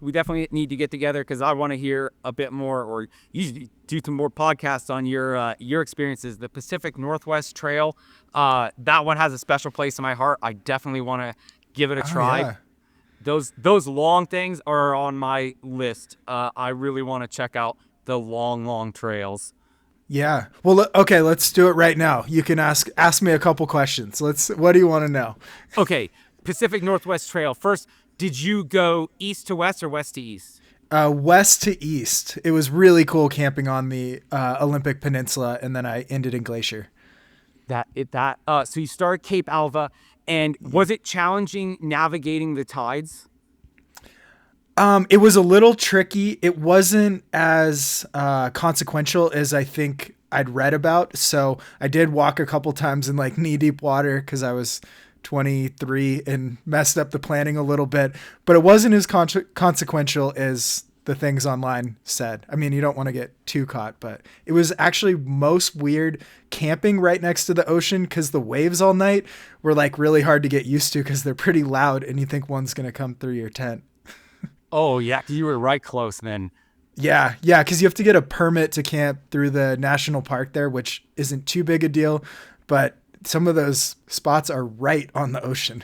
We definitely need to get together because I want to hear a bit more, or you do some more podcasts on your experiences. The Pacific Northwest Trail, that one has a special place in my heart. I definitely want to give it a Oh try. yeah. Those long things are on my list. I really want to check out the long trails. Yeah. Well, okay, let's do it right now. You can ask me a couple questions. What do you want to know? Okay, Pacific Northwest Trail. First, did you go east to west or west to east? West to east. It was really cool camping on the Olympic Peninsula, and then I ended in Glacier. So you started Cape Alva, and was it challenging navigating the tides? It was a little tricky. It wasn't as consequential as I think I'd read about. So I did walk a couple times in like knee deep water because I was 23 and messed up the planning a little bit. But it wasn't as consequential as the things online said. I mean, you don't want to get too caught, but it was actually most weird camping right next to the ocean because the waves all night were like really hard to get used to because they're pretty loud and you think one's going to come through your tent. Oh yeah, you were right close then. Yeah, yeah, because you have to get a permit to camp through the national park there, which isn't too big a deal, but some of those spots are right on the ocean.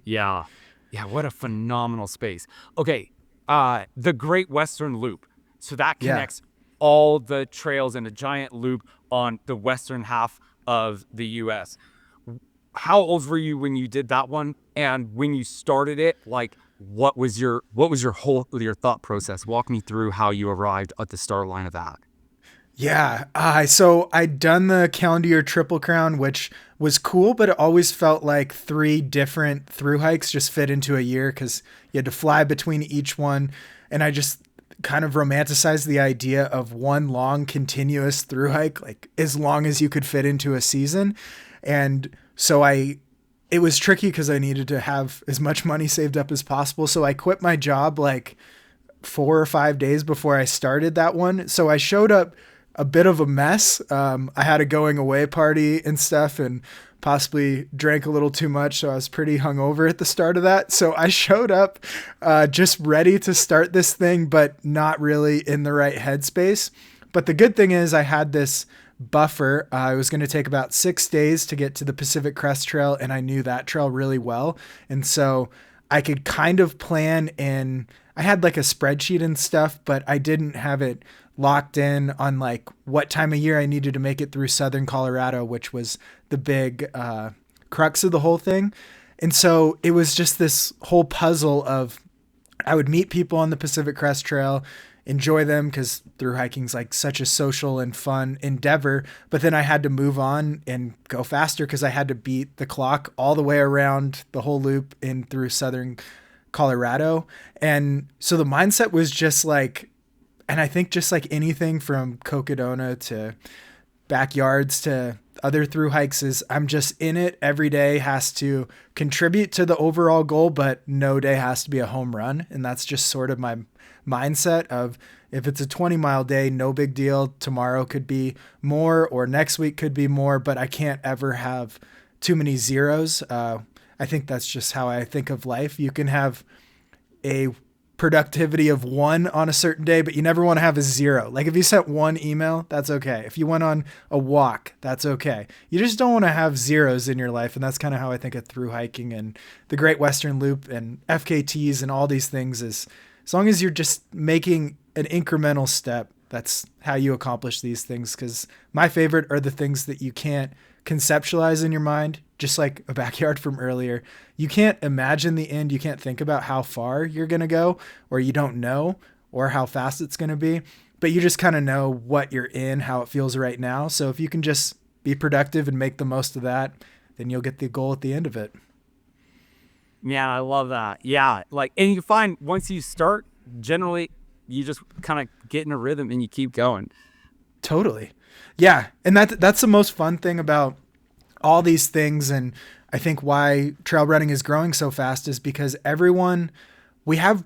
Yeah, yeah. What a phenomenal space. Okay, the Great Western Loop. So that Yeah. connects all the trails in a giant loop on the western half of the U.S. How old were you when you did that one? And when you started it, like what was your thought process? Walk me through how you arrived at the start line of that. Yeah. So I'd done the calendar year Triple Crown, which was cool, but it always felt like three different through hikes just fit into a year because you had to fly between each one. And I just kind of romanticized the idea of one long continuous through hike, like as long as you could fit into a season. And so it was tricky because I needed to have as much money saved up as possible. So I quit my job like 4 or 5 days before I started that one. So I showed up a bit of a mess. I had a going away party and stuff and possibly drank a little too much. So I was pretty hungover at the start of that. So I showed up just ready to start this thing, but not really in the right headspace. But the good thing is I had this buffer. It was going to take about 6 days to get to the Pacific Crest Trail, and I knew that trail really well. And so I could kind of plan in. I had like a spreadsheet and stuff, but I didn't have it locked in on like what time of year I needed to make it through southern Colorado, which was the big crux of the whole thing. And so it was just this whole puzzle of I would meet people on the Pacific Crest Trail, enjoy them because through hiking's like such a social and fun endeavor. But then I had to move on and go faster because I had to beat the clock all the way around the whole loop in through southern Colorado. And so the mindset was just like, and I think just like anything from Cocodona to backyards to other through hikes is I'm just in it. Every day has to contribute to the overall goal, but no day has to be a home run. And that's just sort of my mindset of if it's a 20-mile day, no big deal. Tomorrow could be more or next week could be more, but I can't ever have too many zeros. I think that's just how I think of life. You can have a productivity of 1 on a certain day, but you never want to have a 0. Like if you sent 1 email, that's okay. If you went on a walk, that's okay. You just don't want to have zeros in your life. And that's kind of how I think of through hiking and the Great Western Loop and FKTs and all these things is as long as you're just making an incremental step, that's how you accomplish these things. Cause my favorite are the things that you can't conceptualize in your mind, just like a backyard from earlier. You can't imagine the end. You can't think about how far you're going to go, or you don't know, or how fast it's going to be, but you just kind of know what you're in, how it feels right now. So if you can just be productive and make the most of that, then you'll get the goal at the end of it. Yeah, I love that. Yeah, like, and you find once you start, generally, you just kind of get in a rhythm and you keep going. Totally. Yeah. And that's the most fun thing about all these things. And I think why trail running is growing so fast is because we have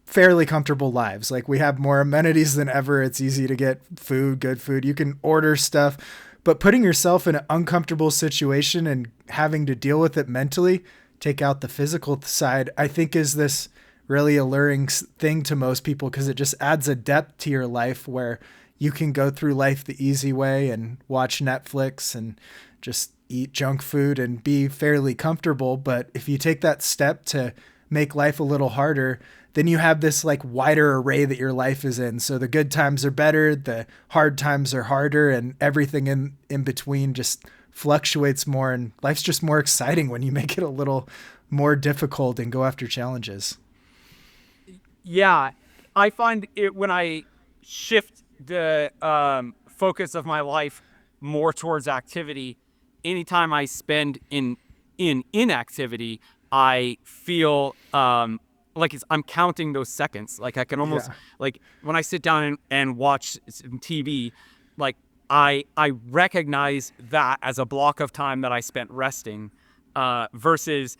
fairly comfortable lives. Like we have more amenities than ever. It's easy to get food, good food. You can order stuff, but putting yourself in an uncomfortable situation and having to deal with it mentally, take out the physical side, I think is this really alluring thing to most people because it just adds a depth to your life where you can go through life the easy way and watch Netflix and just eat junk food and be fairly comfortable. But if you take that step to make life a little harder, then you have this like wider array that your life is in. So the good times are better, the hard times are harder, and everything in between just fluctuates more. And life's just more exciting when you make it a little more difficult and go after challenges. Yeah, I find it when I shift the focus of my life more towards activity. Anytime I spend in inactivity, I feel like I'm counting those seconds. Like I can almost like when I sit down and watch some TV, like I recognize that as a block of time that I spent resting, versus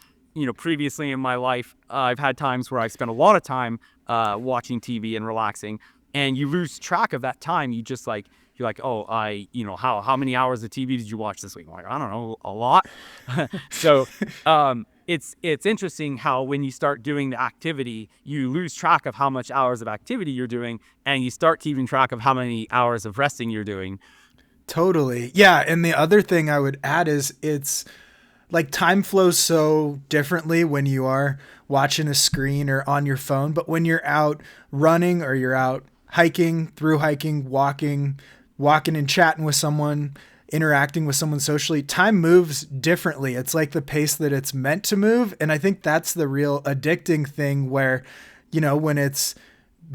previously in my life I've had times where I spent a lot of time watching TV and relaxing, and you lose track of that time. You're like, oh, how many hours of TV did you watch this week? I'm like, I don't know, a lot. So it's interesting how when you start doing the activity, you lose track of how much hours of activity you're doing, and you start keeping track of how many hours of resting you're doing. Totally. Yeah. And the other thing I would add is it's like time flows so differently when you are watching a screen or on your phone, but when you're out running or you're out hiking, through hiking, walking and chatting with someone, interacting with someone socially, time moves differently. It's like the pace that it's meant to move. And I think that's the real addicting thing where, when it's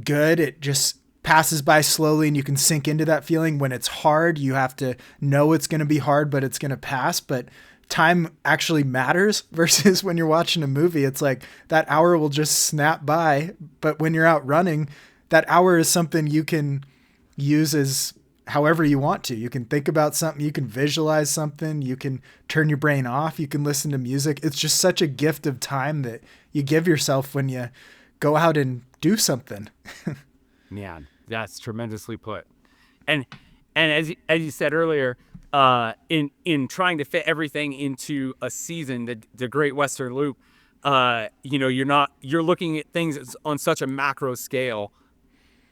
good, it just passes by slowly and you can sink into that feeling. When it's hard, you have to know it's going to be hard, but it's going to pass. But time actually matters versus when you're watching a movie. It's like that hour will just snap by. But when you're out running, that hour is something you can use as however you want to. You can think about something, you can visualize something, you can turn your brain off, you can listen to music. It's just such a gift of time that you give yourself when you go out and do something. Man, that's tremendously put. And as you said earlier, in trying to fit everything into a season, the Great Western Loop, you're looking at things on such a macro scale.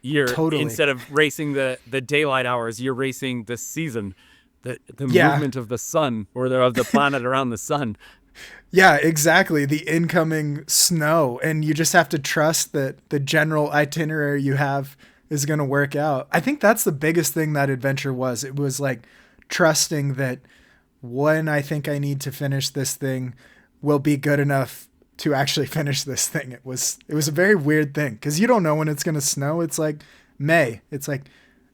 Totally. Instead of racing the daylight hours, you're racing the season, the movement of the sun or of the planet around the sun. Yeah, exactly. The incoming snow. And you just have to trust that the general itinerary you have is going to work out. I think that's the biggest thing that adventure was. It was like trusting that when I think I need to finish this thing will be good enough to actually finish this thing. It was a very weird thing because you don't know when it's going to snow. It's like May. It's like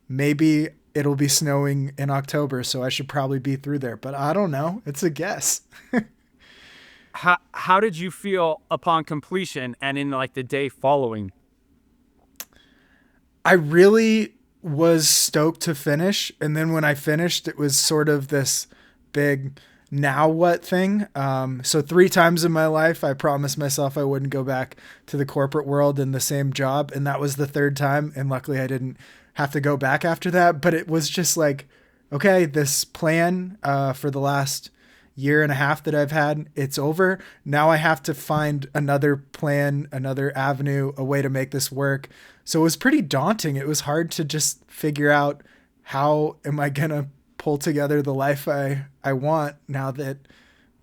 maybe it'll be snowing in October, so I should probably be through there. But I don't know. It's a guess. How did you feel upon completion and in like the day following? I really was stoked to finish. And then when I finished, it was sort of this big now what thing. So 3 times in my life, I promised myself I wouldn't go back to the corporate world in the same job. And that was the 3rd time. And luckily I didn't have to go back after that. But it was just like, okay, this plan for the last year and a half that I've had, it's over. Now I have to find another plan, another avenue, a way to make this work. So it was pretty daunting. It was hard to just figure out how am I going to pull together the life I want now that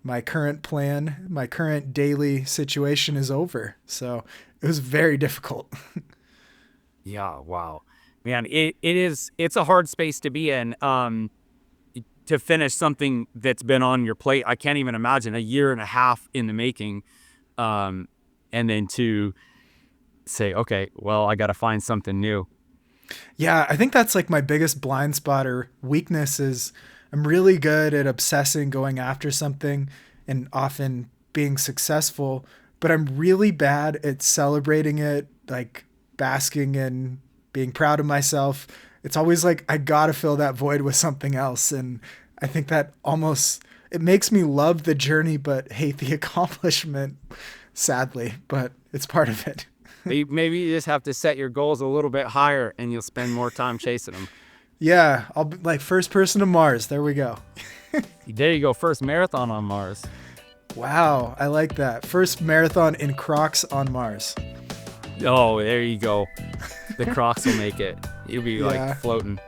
my current plan, my current daily situation is over. So it was very difficult. Yeah. Wow, man, it's a hard space to be in, to finish something that's been on your plate. I can't even imagine a year and a half in the making. And then to say, okay, well, I got to find something new. Yeah, I think that's like my biggest blind spot or weakness is I'm really good at obsessing, going after something and often being successful, but I'm really bad at celebrating it, like basking and being proud of myself. It's always like I got to fill that void with something else. And I think that it makes me love the journey, but hate the accomplishment, sadly, but it's part of it. Maybe you just have to set your goals a little bit higher and you'll spend more time chasing them. Yeah, I'll be like first person to Mars. There we go. There you go. First marathon on Mars. Wow, I like that. First marathon in Crocs on Mars. Oh, there you go. The Crocs will make it. You'll be like Yeah. floating.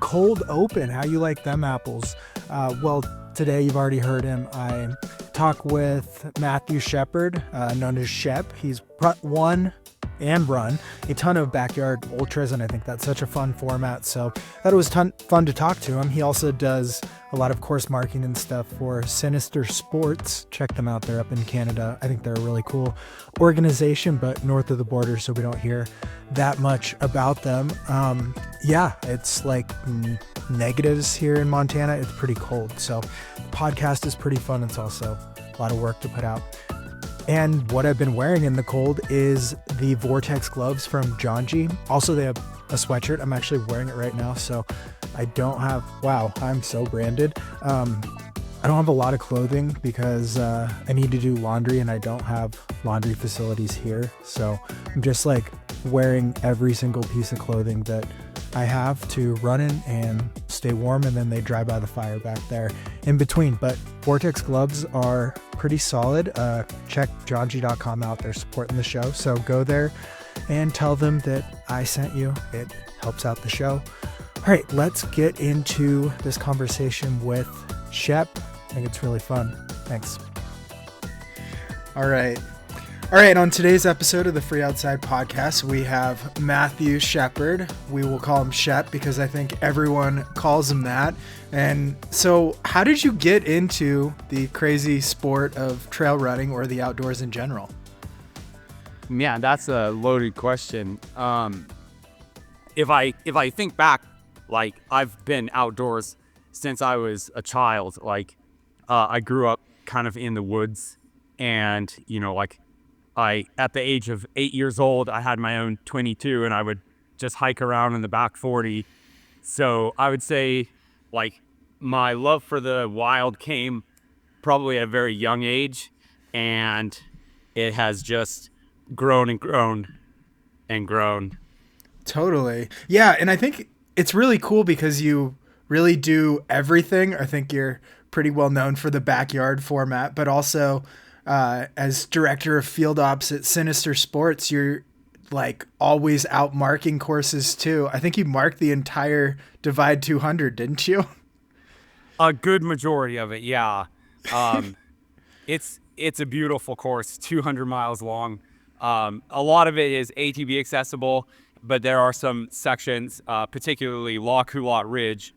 Cold Open, how you like them apples? Well, today you've already heard him. I talk with Matthew Shepard, known as Shep. He's won and run a ton of backyard ultras, and I think that's such a fun format. So that was fun to talk to him. He also does a lot of course marking and stuff for Sinister Sports. Check them out. They're up in Canada. I think they're a really cool organization, but north of the border, so we don't hear that much about them. Yeah, it's like negatives here in Montana. It's pretty cold. So the podcast is pretty fun. It's also a lot of work to put out. And what I've been wearing in the cold is the Vortex gloves from Jonji. Also, they have a sweatshirt. I'm actually wearing it right now. So I don't have, wow, I'm so branded. I don't have a lot of clothing because I need to do laundry and I don't have laundry facilities here. So I'm just like wearing every single piece of clothing that I have to run in and stay warm, and then they dry by the fire back there in between. But Vortex gloves are pretty solid. Check jonji.com out. They're supporting the show. So go there and tell them that I sent you. It helps out the show. All right, let's get into this conversation with Shep. I think it's really fun. Thanks. All right. On today's episode of the Free Outside podcast, we have Matthew Shepard. We will call him Shep because I think everyone calls him that. And so how did you get into the crazy sport of trail running or the outdoors in general? Yeah, that's a loaded question. If I think back, like I've been outdoors since I was a child. Like I grew up kind of in the woods, and at the age of 8 years old, I had my own 22, and I would just hike around in the back 40. So I would say, like, my love for the wild came probably at a very young age, and it has just grown and grown and grown. Totally. Yeah, and I think it's really cool because you really do everything. I think you're pretty well known for the backyard format, but also as director of field ops at Sinister Sports, you're like always out marking courses too. I think you marked the entire Divide 200, didn't you? A good majority of it, yeah. It's a beautiful course, 200 miles long. A lot of it is ATV accessible, but there are some sections, particularly Lac Hulat Ridge,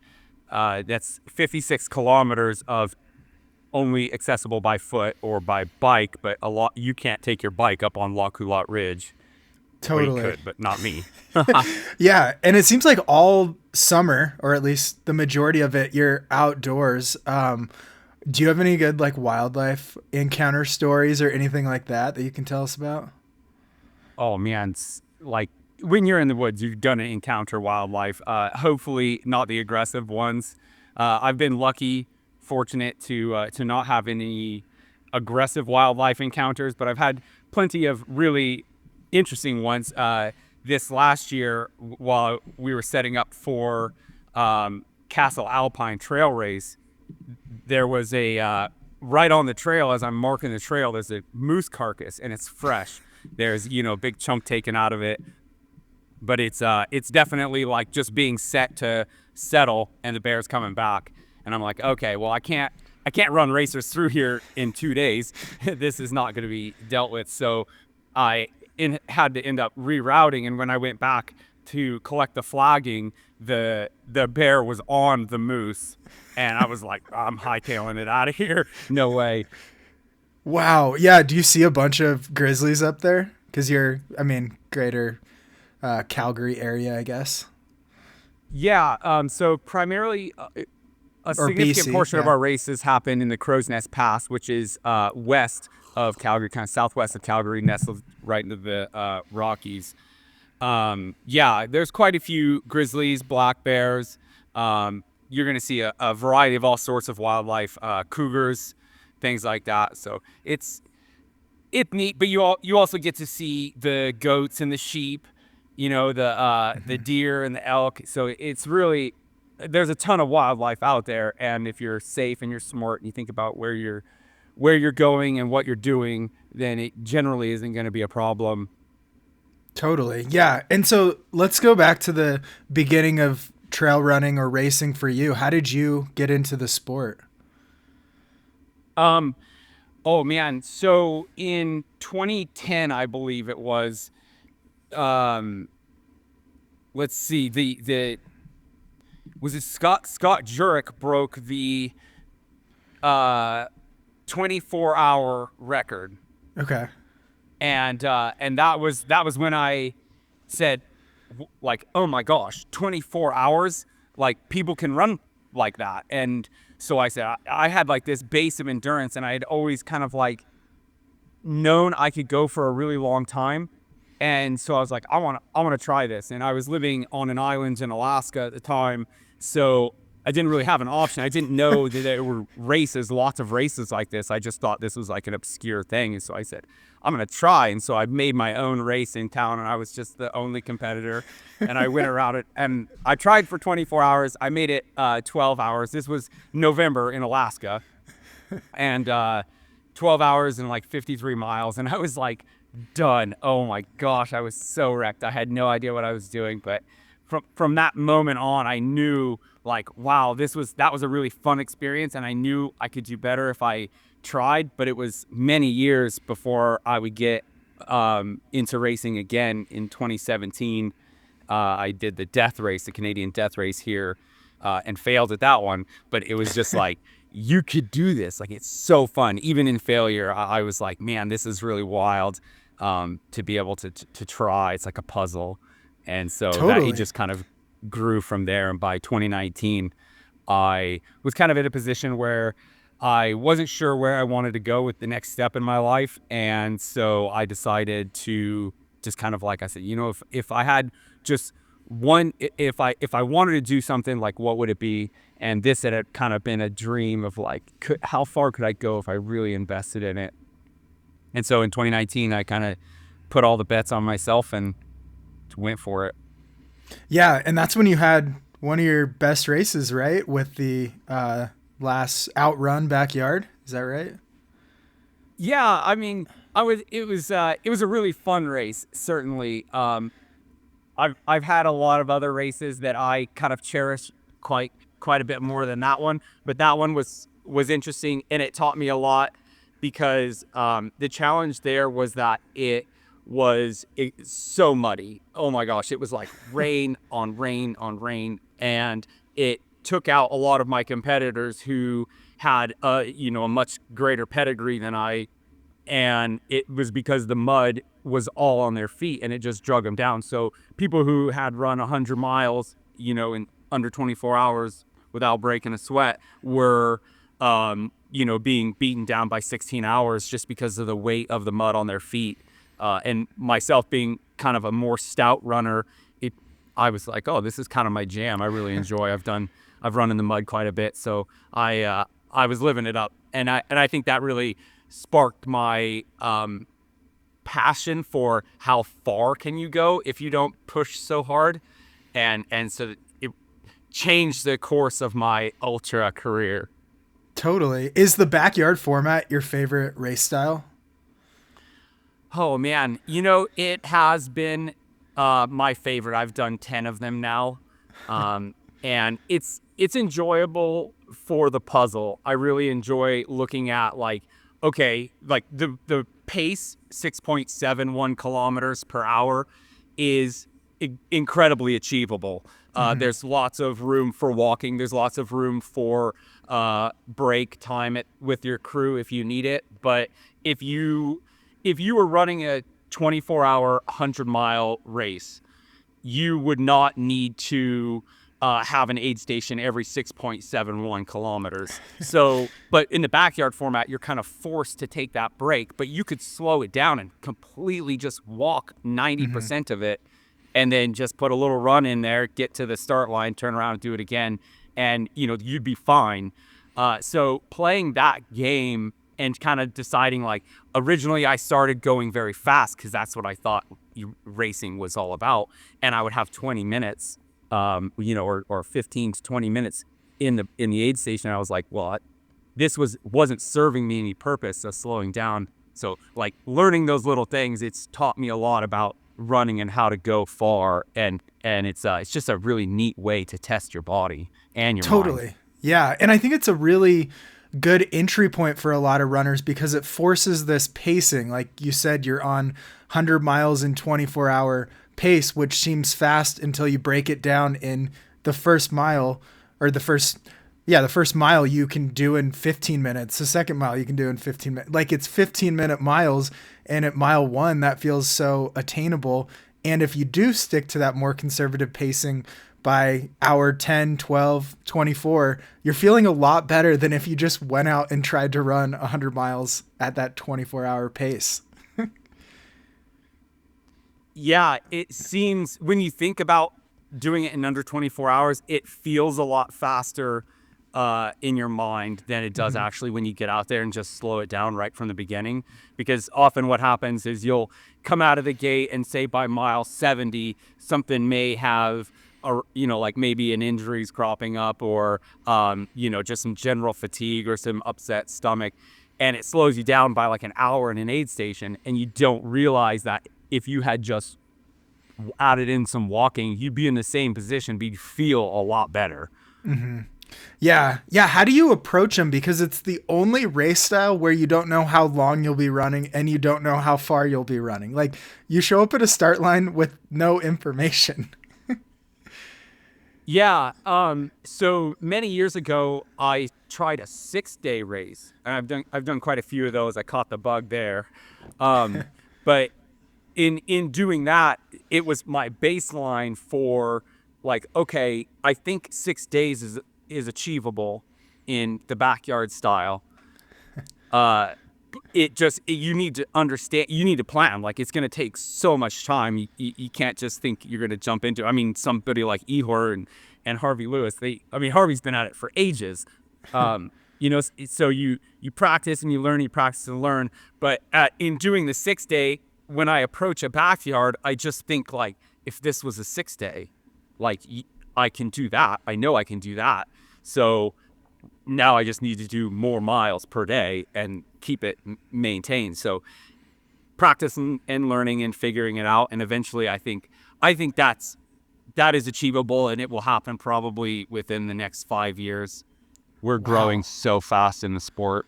that's 56 kilometers of only accessible by foot or by bike, but you can't take your bike up on Lac Hulat Ridge. Totally. Well, you could, but not me. Yeah, and it seems like all summer, or at least the majority of it, you're outdoors. Do you have any good like wildlife encounter stories or anything like that you can tell us about? Oh man, it's like when you're in the woods, you're gonna encounter wildlife. Hopefully not the aggressive ones. I've been fortunate to not have any aggressive wildlife encounters, but I've had plenty of really interesting ones. This last year, while we were setting up for Castle Alpine Trail Race, there was a right on the trail, as I'm marking the trail, there's a moose carcass, and it's fresh. There's a big chunk taken out of it, but it's definitely like just being set to settle, and the bear's coming back. And I'm like, okay, well, I can't run racers through here in 2 days. This is not going to be dealt with. So I had to end up rerouting. And when I went back to collect the flagging, the bear was on the moose. And I was like, I'm hightailing it out of here. No way. Wow. Yeah. Do you see a bunch of grizzlies up there? Because greater Calgary area, I guess. Yeah. So primarily... a significant portion of our races happen in the Crow's Nest Pass, which is west of Calgary, kind of southwest of Calgary, nestled right into the Rockies. Yeah, there's quite a few grizzlies, black bears. You're going to see a variety of all sorts of wildlife, cougars, things like that. So it's neat, but you also get to see the goats and the sheep, the deer and the elk. So it's really... there's a ton of wildlife out there, and if you're safe and you're smart and you think about where you're going and what you're doing, then it generally isn't going to be a problem. Totally. Yeah. And so let's go back to the beginning of trail running or racing for you. How did you get into the sport? Um, oh man, so in 2010, I believe it was, um, let's see, the was it Scott Jurek broke the uh 24-hour record. Okay. And that was when I said, like, oh my gosh, 24 hours, like people can run like that. And so I said, I had like this base of endurance, and I had always kind of like known I could go for a really long time. And so I was like, I want to try this. And I was living on an island in Alaska at the time, so I didn't really have an option. I didn't know that there were races, lots of races like this. I just thought this was like an obscure thing. And so I said, I'm gonna try. And so I made my own race in town, and I was just the only competitor. And I went around it, and I tried for 24 hours. I made it 12 hours. This was November in Alaska, and 12 hours and like 53 miles. And I was like, done. Oh my gosh, I was so wrecked. I had no idea what I was doing. But from that moment on, I knew, like, wow, that was a really fun experience, and I knew I could do better if I tried. But it was many years before I would get into racing again. In 2017, I did the death race, the Canadian death race here, and failed at that one. But it was just like, you could do this. Like, it's so fun. Even in failure, I was like, man, this is really wild, to be able to try. It's like a puzzle. And so that it Totally. just kind of grew from there. And by 2019, I was kind of in a position where I wasn't sure where I wanted to go with the next step in my life. And so I decided to just kind of, like I said, if I had just if I wanted to do something, like, what would it be? And this had kind of been a dream of, like, how far could I go if I really invested in it? And so in 2019, I kind of put all the bets on myself and went for it. Yeah. And that's when you had one of your best races, right? With the last outrun backyard. Is that right? Yeah, I mean, it was a really fun race, certainly. I've had a lot of other races that I kind of cherish quite a bit more than that one, but that one was interesting, and it taught me a lot, because the challenge there was that it so muddy. Oh my gosh, it was like rain on rain on rain, and it took out a lot of my competitors who had a much greater pedigree than I. And it was because the mud was all on their feet, and it just drug them down. So people who had run 100 miles, in under 24 hours without breaking a sweat, were being beaten down by 16 hours just because of the weight of the mud on their feet. And myself being kind of a more stout runner, I was like, oh, this is kind of my jam. I really enjoy. I've run in the mud quite a bit, so I was living it up, and I think that really sparked my passion for how far can you go if you don't push so hard, and so it changed the course of my ultra career. Totally. Is the backyard format your favorite race style? Oh man, it has been my favorite. I've done 10 of them now. And it's enjoyable for the puzzle. I really enjoy looking at, like, okay, like the pace, 6.71 kilometers per hour, is incredibly achievable. Mm-hmm. There's lots of room for walking. There's lots of room for break time with your crew if you need it. But if you were running a 24-hour 100-mile race, you would not need to have an aid station every 6.71 kilometers. So, but in the backyard format, you're kind of forced to take that break, but you could slow it down and completely just walk Mm-hmm. 90% of it, and then just put a little run in there, get to the start line, turn around and do it again. And, you'd be fine. So playing that game and kind of deciding, like, originally I started going very fast because that's what I thought racing was all about. And I would have 20 minutes, or 15 to 20 minutes in the aid station. I was like, well, this wasn't serving me any purpose of slowing down. So, like, learning those little things, it's taught me a lot about running and how to go far, and it's just a really neat way to test your body and your mind. Totally. Yeah. And I think it's a really good entry point for a lot of runners because it forces this pacing. Like you said, you're on 100 miles in 24-hour pace, which seems fast until you break it down in the first mile or the first mile you can do in 15 minutes. The second mile you can do in 15 minutes. Like it's 15-minute miles. And at mile one, that feels so attainable. And if you do stick to that more conservative pacing, by hour 10, 12, 24, you're feeling a lot better than if you just went out and tried to run 100 miles at that 24-hour pace. Yeah, it seems when you think about doing it in under 24 hours, it feels a lot faster in your mind than it does actually when you get out there and just slow it down right from the beginning. Because often what happens is you'll come out of the gate and say by mile 70, something may have, or like maybe an injury's cropping up, or just some general fatigue or some upset stomach, and it slows you down by like an hour in an aid station, and you don't realize that if you had just added in some walking, you'd be in the same position, but you'd feel a lot better. Yeah. Yeah. How do you approach them? Because it's the only race style where you don't know how long you'll be running and you don't know how far you'll be running. Like you show up at a start line with no information. Yeah. So many years ago, I tried a 6-day race, and I've done quite a few of those. I caught the bug there. But in doing that, it was my baseline for like, okay, I think 6 days is achievable in the backyard style. You need to understand, you need to plan. Like it's going to take so much time. You can't just think you're going to jump into it. I mean, somebody like Ehor and Harvey Lewis, Harvey's been at it for ages. So you practice and you learn, you practice and learn. But in doing the 6-day, when I approach a backyard, I just think like, if this was a 6-day, like I can do that. I know I can do that. So now I just need to do more miles per day and keep it maintained. So practicing and learning and figuring it out, and eventually I think that is achievable, and it will happen probably within the next 5 years. We're growing so fast in the sport.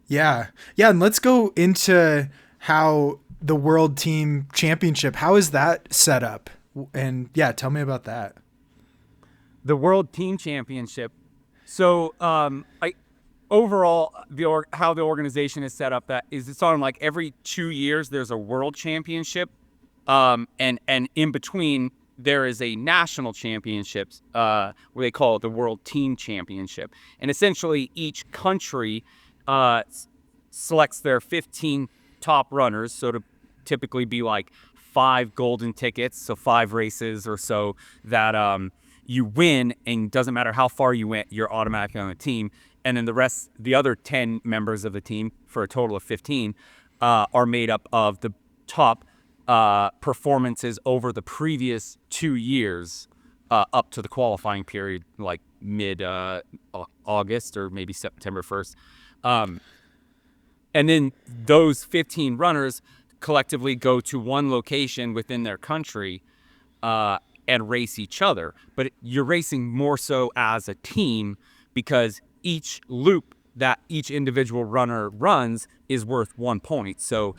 Yeah. Yeah. And let's go into how the World Team Championship, how is that set up? And yeah, tell me about that. The World Team Championship. So, overall, how the organization is set up, that is, it's on like every 2 years there's a World Championship, and in between there is a national championships, where they call it the World Team Championship, and essentially each country selects their 15 top runners, so to typically be like 5 golden tickets, so 5 races or so that you win, and doesn't matter how far you went, you're automatically on the team. And then the other 10 members of the team, for a total of 15, are made up of the top performances over the previous 2 years, up to the qualifying period, like mid August or maybe September 1st. And then those 15 runners collectively go to one location within their country and race each other. But you're racing more so as a team, because each loop that each individual runner runs is worth 1 point. So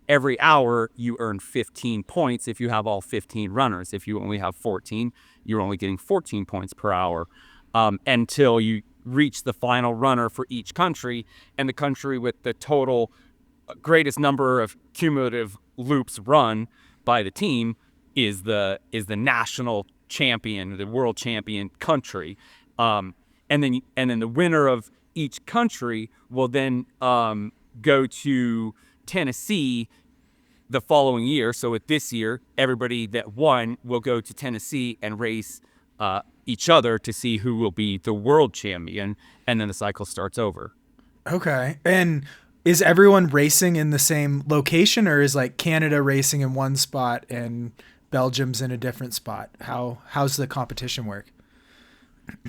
every hour you earn 15 points if you have all 15 runners. If you only have 14, you're only getting 14 points per hour, until you reach the final runner for each country, and the country with the total greatest number of cumulative loops run by the team is the national champion, the world champion country. And then the winner of each country will then go to Tennessee the following year. So with this year, everybody that won will go to Tennessee and race each other to see who will be the world champion, and then the cycle starts over. Okay. And is everyone racing in the same location, or is like Canada racing in one spot and Belgium's in a different spot? How's the competition work?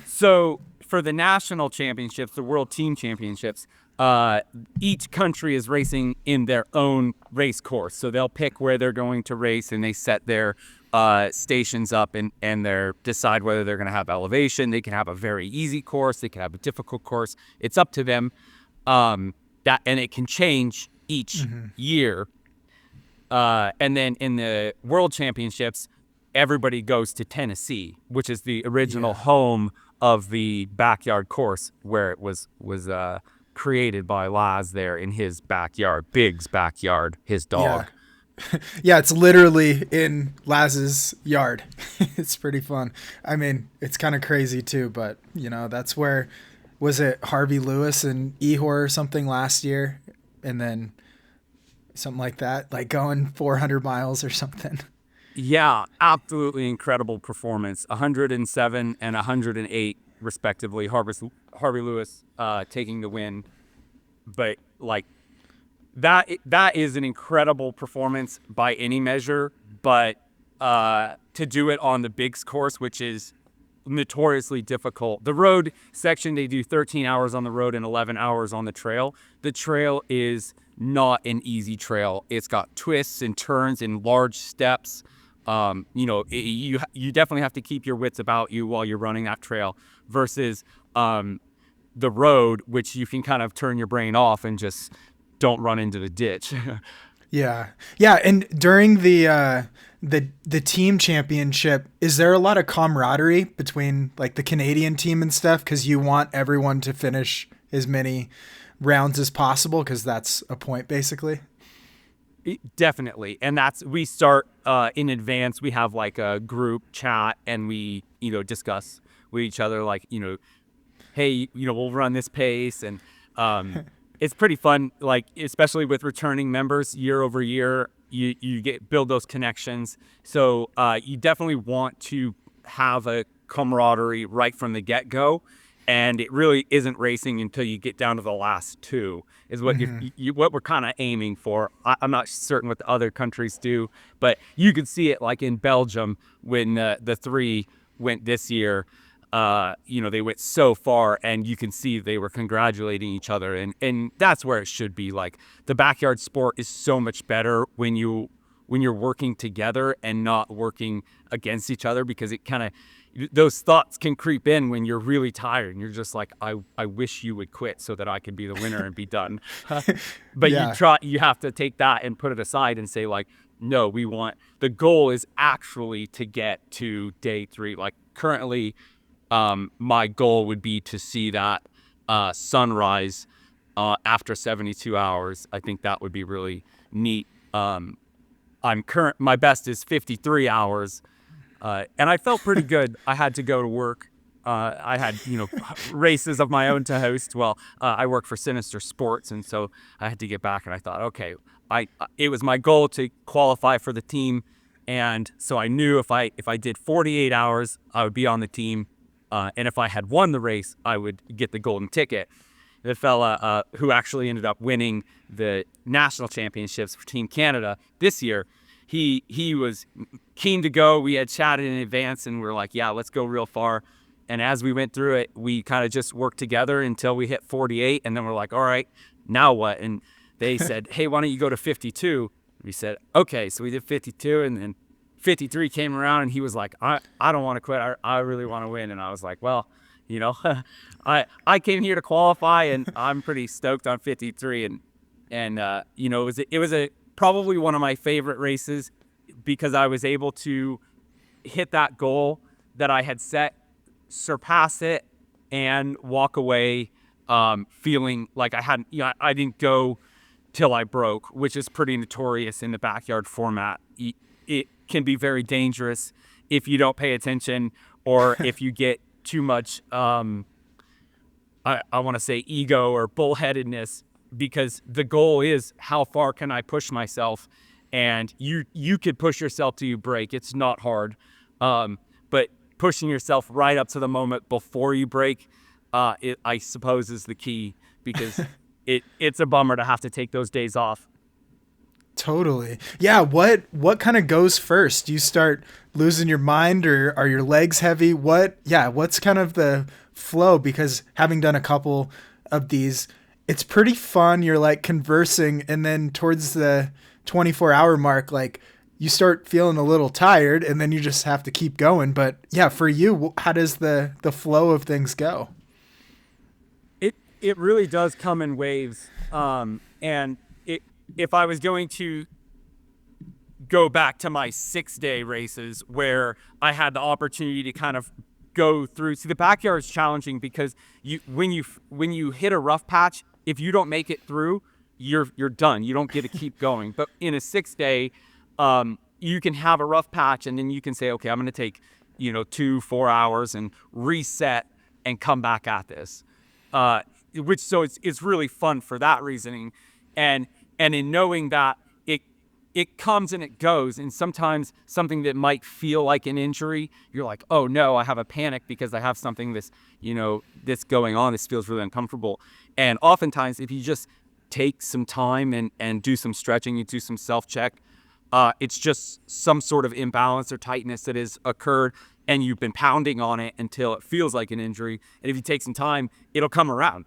So for the national championships, the World Team Championships, uh, each country is racing in their own race course. So they'll pick where they're going to race, and they set their stations up, and they decide whether they're going to have elevation. They can have a very easy course. They can have a difficult course. It's up to them. And it can change each year. And then in the World Championships, everybody goes to Tennessee, which is the original home of the backyard course where it was created by Laz there in his backyard, Big's backyard, his dog. Yeah, it's literally in Laz's yard. It's pretty fun. I mean, it's kind of crazy too, but that's where, was it Harvey Lewis and Ehor or something last year? And then something like that, like going 400 miles or something. Yeah, absolutely incredible performance. 107 and 108 respectively. Harvey Lewis taking the win. But like that is an incredible performance by any measure. But to do it on the Bigs course, which is notoriously difficult. The road section, they do 13 hours on the road and 11 hours on the trail. The trail is not an easy trail. It's got twists and turns and large steps. You definitely have to keep your wits about you while you're running that trail versus the road, which you can kind of turn your brain off and just don't run into the ditch. Yeah. And during the team championship, is there a lot of camaraderie between like the Canadian team and stuff? Because you want everyone to finish as many rounds as possible, because that's a point basically. Definitely. And we start in advance. We have like a group chat, and we, discuss with each other, like, hey, we'll run this pace. And it's pretty fun, like, especially with returning members year over year, you build those connections. So you definitely want to have a camaraderie right from the get-go. And it really isn't racing until you get down to the last two is what what we're kind of aiming for. I'm not certain what the other countries do, but you could see it like in Belgium when the three went this year. They went so far, and you can see they were congratulating each other, and that's where it should be. Like, the backyard sport is so much better when you're working together and not working against each other, because it kind of, those thoughts can creep in when you're really tired and you're just like, I wish you would quit so that I could be the winner and be done. But you have to take that and put it aside and say, like, no, the goal is actually to get to day 3. Like, currently, my goal would be to see that sunrise after 72 hours. I think that would be really neat. My best is 53 hours. And I felt pretty good. I had to go to work. I had, races of my own to host. Well, I work for Sinister Sports, and so I had to get back. And I thought, okay, it was my goal to qualify for the team, and so I knew if I did 48 hours, I would be on the team, and if I had won the race, I would get the golden ticket. The fella who actually ended up winning the national championships for Team Canada this year, he was keen to go. We had chatted in advance, and we were like, yeah, let's go real far. And as we went through it, we kind of just worked together until we hit 48, and then we're like, all right, now what? And they said, hey, why don't you go to 52? We said, okay. So we did 52, and then 53 came around, and he was like, I don't want to quit. I really want to win. And I was like, well, I came here to qualify, and I'm pretty stoked on 53. And it was probably one of my favorite races, because I was able to hit that goal that I had set, surpass it, and walk away feeling like I didn't go till I broke, which is pretty notorious in the backyard format. It can be very dangerous if you don't pay attention, or if you get too much, I want to say, ego or bullheadedness, because the goal is, how far can I push myself? And you could push yourself till you break. It's not hard. But pushing yourself right up to the moment before you break, I suppose, is the key, because it's a bummer to have to take those days off. Totally. Yeah. What kind of goes first? Do you start losing your mind, or are your legs heavy? What's kind of the flow? Because having done a couple of these, it's pretty fun. You're like conversing, and then towards the 24-hour mark, like you start feeling a little tired, and then you just have to keep going. But yeah, for you, how does the flow of things go? It really does come in waves. And if I was going to go back to my 6 day races where I had the opportunity to kind of go through. See, the backyard is challenging because when you hit a rough patch, if you don't make it through, you're done. You don't get to keep going. But in a 6 day, you can have a rough patch and then you can say, okay, I'm going to take 2-4 hours and reset and come back at this. Which so it's really fun for that reasoning, and in knowing that it comes and it goes. And sometimes something that might feel like an injury, you're like, oh no, I have a panic because I have something this going on. This feels really uncomfortable. And oftentimes if you just take some time and do some stretching, you do some self-check, it's just some sort of imbalance or tightness that has occurred and you've been pounding on it until it feels like an injury. And if you take some time, it'll come around.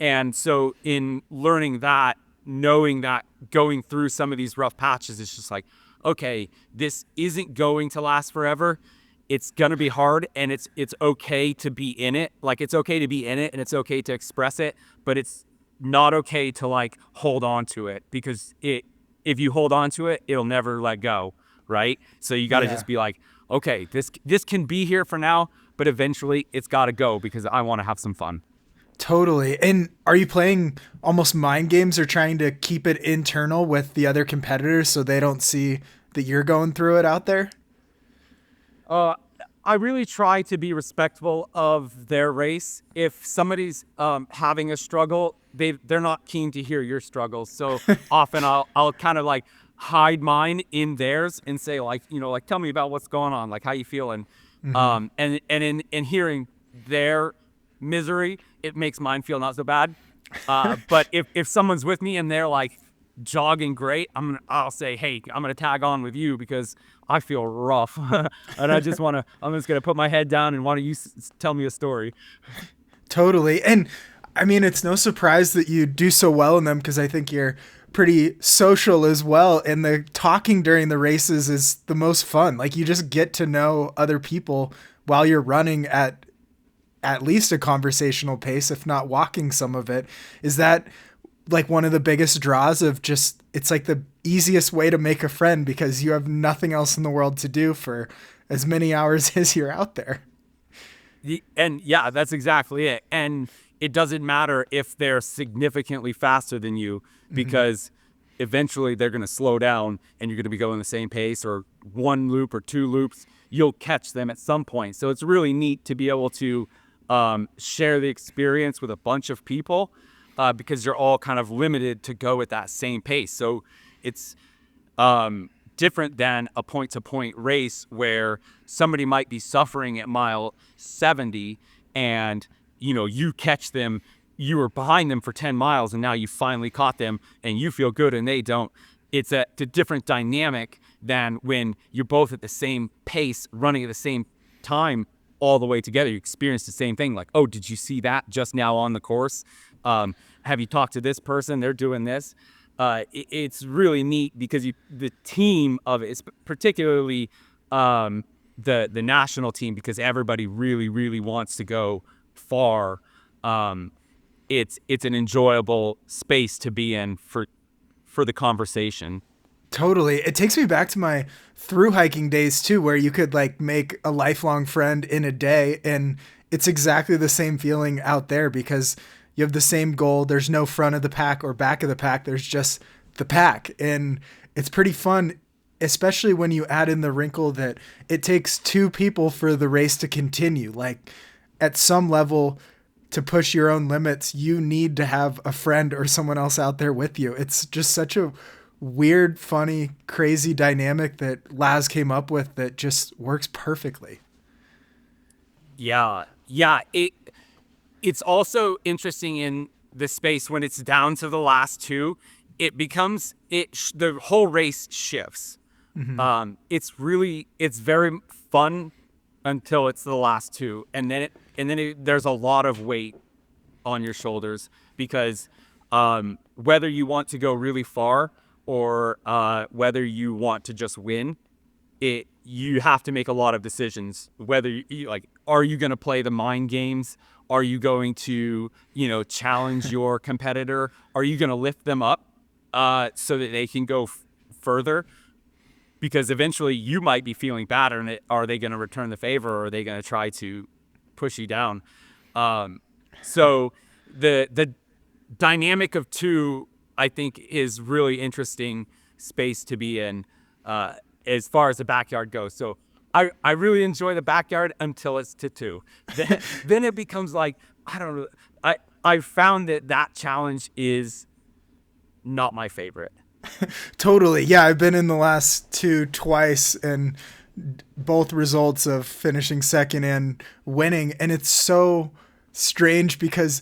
And so in learning that, knowing that going through some of these rough patches, it's just like, okay, this isn't going to last forever. It's going to be hard, and it's okay to be in it. Like, it's okay to be in it and it's okay to express it, but it's not okay to like hold on to it, because if you hold on to it, it'll never let go. Right. So you got to Yeah. just be like, okay, this can be here for now, but eventually it's got to go because I want to have some fun. Totally. And are you playing almost mind games or trying to keep it internal with the other competitors so they don't see that you're going through it out there? Uh, I really try to be respectful of their race. If somebody's having a struggle, they're not keen to hear your struggles. So often I'll kind of like hide mine in theirs and say like, like, tell me about what's going on, like how you feeling. And in hearing their misery, it makes mine feel not so bad. But if someone's with me and they're like jogging great, I'll say, hey, I'm gonna tag on with you because I feel rough, and I'm just gonna put my head down and want you tell me a story. Totally. And I mean, it's no surprise that you do so well in them because I think you're pretty social as well. And the talking during the races is the most fun. Like, you just get to know other people while you're running at least a conversational pace, if not walking some of it. Is that like one of the biggest draws of just, it's like the easiest way to make a friend because you have nothing else in the world to do for as many hours as you're out there. And yeah, that's exactly it. And it doesn't matter if they're significantly faster than you, because eventually they're going to slow down and you're going to be going the same pace, or one loop or two loops, you'll catch them at some point. So it's really neat to be able to share the experience with a bunch of people, because you're all kind of limited to go at that same pace. So it's different than a point-to-point race where somebody might be suffering at mile 70 and you catch them. You were behind them for 10 miles and now you finally caught them and you feel good and they don't. It's a different dynamic than when you're both at the same pace, running at the same time all the way together. You experience the same thing, like, oh, did you see that just now on the course? Have you talked to this person? They're doing this. It's really neat because the team of it is particularly the national team, because everybody really, really wants to go far. It's an enjoyable space to be in for the conversation. Totally. It takes me back to my through hiking days too, where you could like make a lifelong friend in a day. And it's exactly the same feeling out there because you have the same goal. There's no front of the pack or back of the pack. There's just the pack. And it's pretty fun, especially when you add in the wrinkle that it takes two people for the race to continue. Like, at some level, to push your own limits, you need to have a friend or someone else out there with you. It's just such a weird, funny, crazy dynamic that Laz came up with that just works perfectly. Yeah. It's also interesting in the space when it's down to the last two. It becomes the whole race shifts. It's very fun until it's the last two, and then there's a lot of weight on your shoulders because whether you want to go really far or whether you want to just win, you have to make a lot of decisions. Whether like, are you going to play the mind games? Are you going to, challenge your competitor? Are you going to lift them up so that they can go further? Because eventually you might be feeling bad, and are they going to return the favor, or are they going to try to push you down? So the dynamic of two, I think, is really interesting space to be in as far as the backyard goes. So I really enjoy the backyard until it's to two. Then it becomes like, I don't know. I found that challenge is not my favorite. Totally. Yeah, I've been in the last two twice, and both results of finishing second and winning. And it's so strange because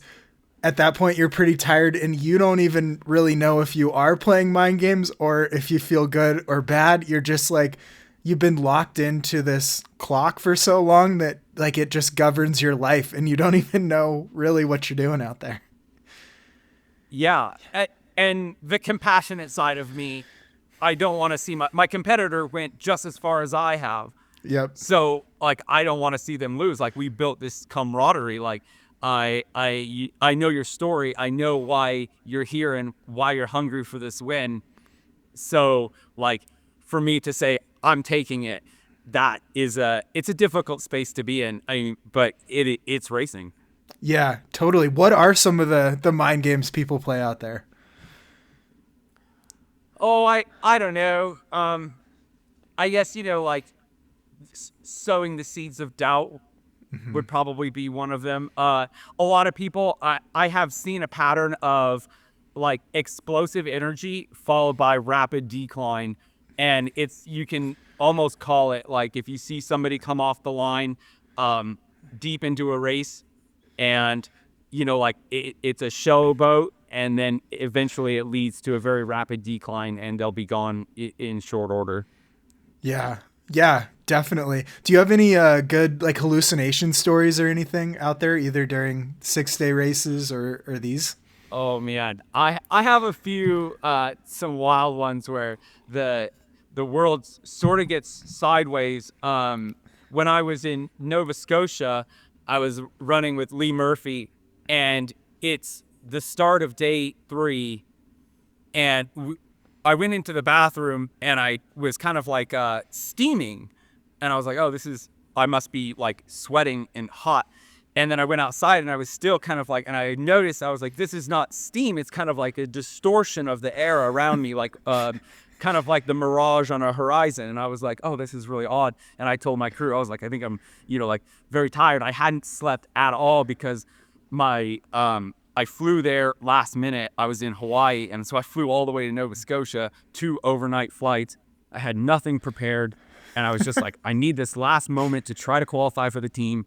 at that point you're pretty tired and you don't even really know if you are playing mind games or if you feel good or bad. You're just like, you've been locked into this clock for so long that like it just governs your life and you don't even know really what you're doing out there. Yeah. And the compassionate side of me, I don't want to see my competitor went just as far as I have. Yep. So like, I don't want to see them lose. Like, we built this camaraderie. Like, I know your story. I know why you're here and why you're hungry for this win. So like, for me to say I'm taking it, it's a difficult space to be in. I mean, but it's racing. Yeah, totally. What are some of the mind games people play out there? Oh, I don't know. I guess, like sowing the seeds of doubt would probably be one of them. A lot of people, I have seen a pattern of like explosive energy followed by rapid decline. And you can almost call it like, if you see somebody come off the line deep into a race, and like it's a showboat, and then eventually it leads to a very rapid decline and they'll be gone in short order. Yeah. Yeah, definitely. Do you have any good like hallucination stories or anything out there, either during 6-day races or these? Oh man, I have a few some wild ones where the world sort of gets sideways. When I was in Nova Scotia, I was running with Lee Murphy, and it's the start of day 3, and I went into the bathroom and I was kind of like steaming, and I was like, oh, I must be like sweating and hot. And then I went outside and I was still kind of like, and I noticed, I was like, this is not steam. It's kind of like a distortion of the air around me, like kind of like the mirage on a horizon. And I was like, oh, this is really odd. And I told my crew, I was like, I think I'm, like very tired. I hadn't slept at all because I flew there last minute. I was in Hawaii. And so I flew all the way to Nova Scotia, 2 overnight flights. I had nothing prepared. And I was just like, I need this last moment to try to qualify for the team.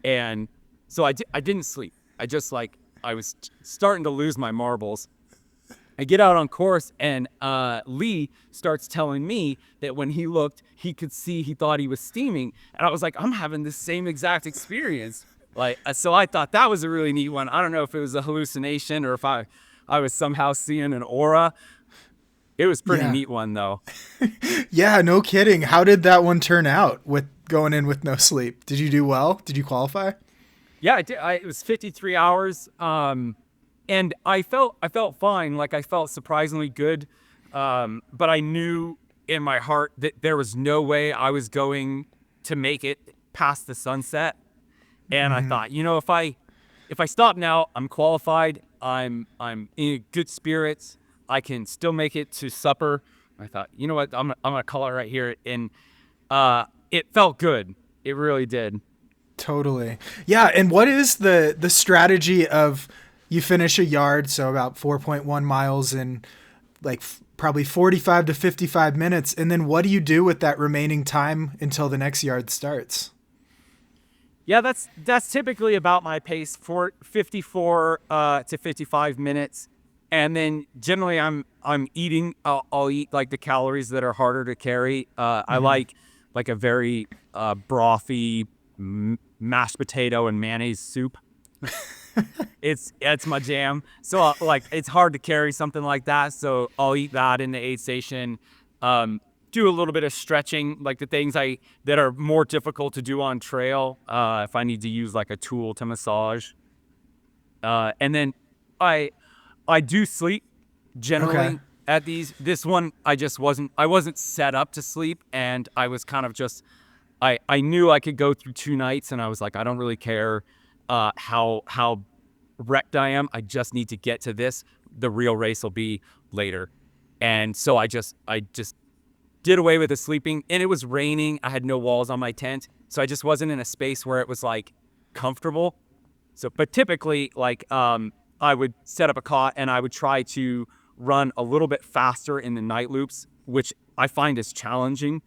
And so I didn't sleep. I was starting to lose my marbles. I get out on course, and Lee starts telling me that when he looked, he could see, he thought he was steaming. And I was like, I'm having the same exact experience. Like, so I thought that was a really neat one. I don't know if it was a hallucination or if I was somehow seeing an aura. It was pretty neat one, though. Yeah, no kidding. How did that one turn out with going in with no sleep? Did you do well? Did you qualify? Yeah, I did. It was 53 hours. And I felt fine. Like, I felt surprisingly good. But I knew in my heart that there was no way I was going to make it past the sunset. And I thought, if I stop now, I'm qualified. I'm in good spirits. I can still make it to supper. I thought, you know what? I'm gonna call it right here. And it felt good. It really did. Totally. Yeah, and what is the strategy of you finish a yard, so about 4.1 miles in like probably 45 to 55 minutes, and then what do you do with that remaining time until the next yard starts? Yeah, that's typically about my pace, for 54 to 55 minutes. And then generally I'm eating, I'll eat like the calories that are harder to carry. I like a very brothy mashed potato and mayonnaise soup. It's my jam. So like it's hard to carry something like that. So I'll eat that in the aid station. Um, do a little bit of stretching, like the things I that are more difficult to do on trail. If I need to use like a tool to massage, and then I I do sleep Okay. generally at these. This one I wasn't set up to sleep, and I was kind of just I knew I could go through 2 nights, and I was like, I don't really care how wrecked I am. I just need to get to this. The real race will be later. And so I just did away with the sleeping, and it was raining. I had no walls on my tent, so I just wasn't in a space where it was like comfortable. So, but typically, like, I would set up a cot and I would try to run a little bit faster in the night loops, which I find is challenging.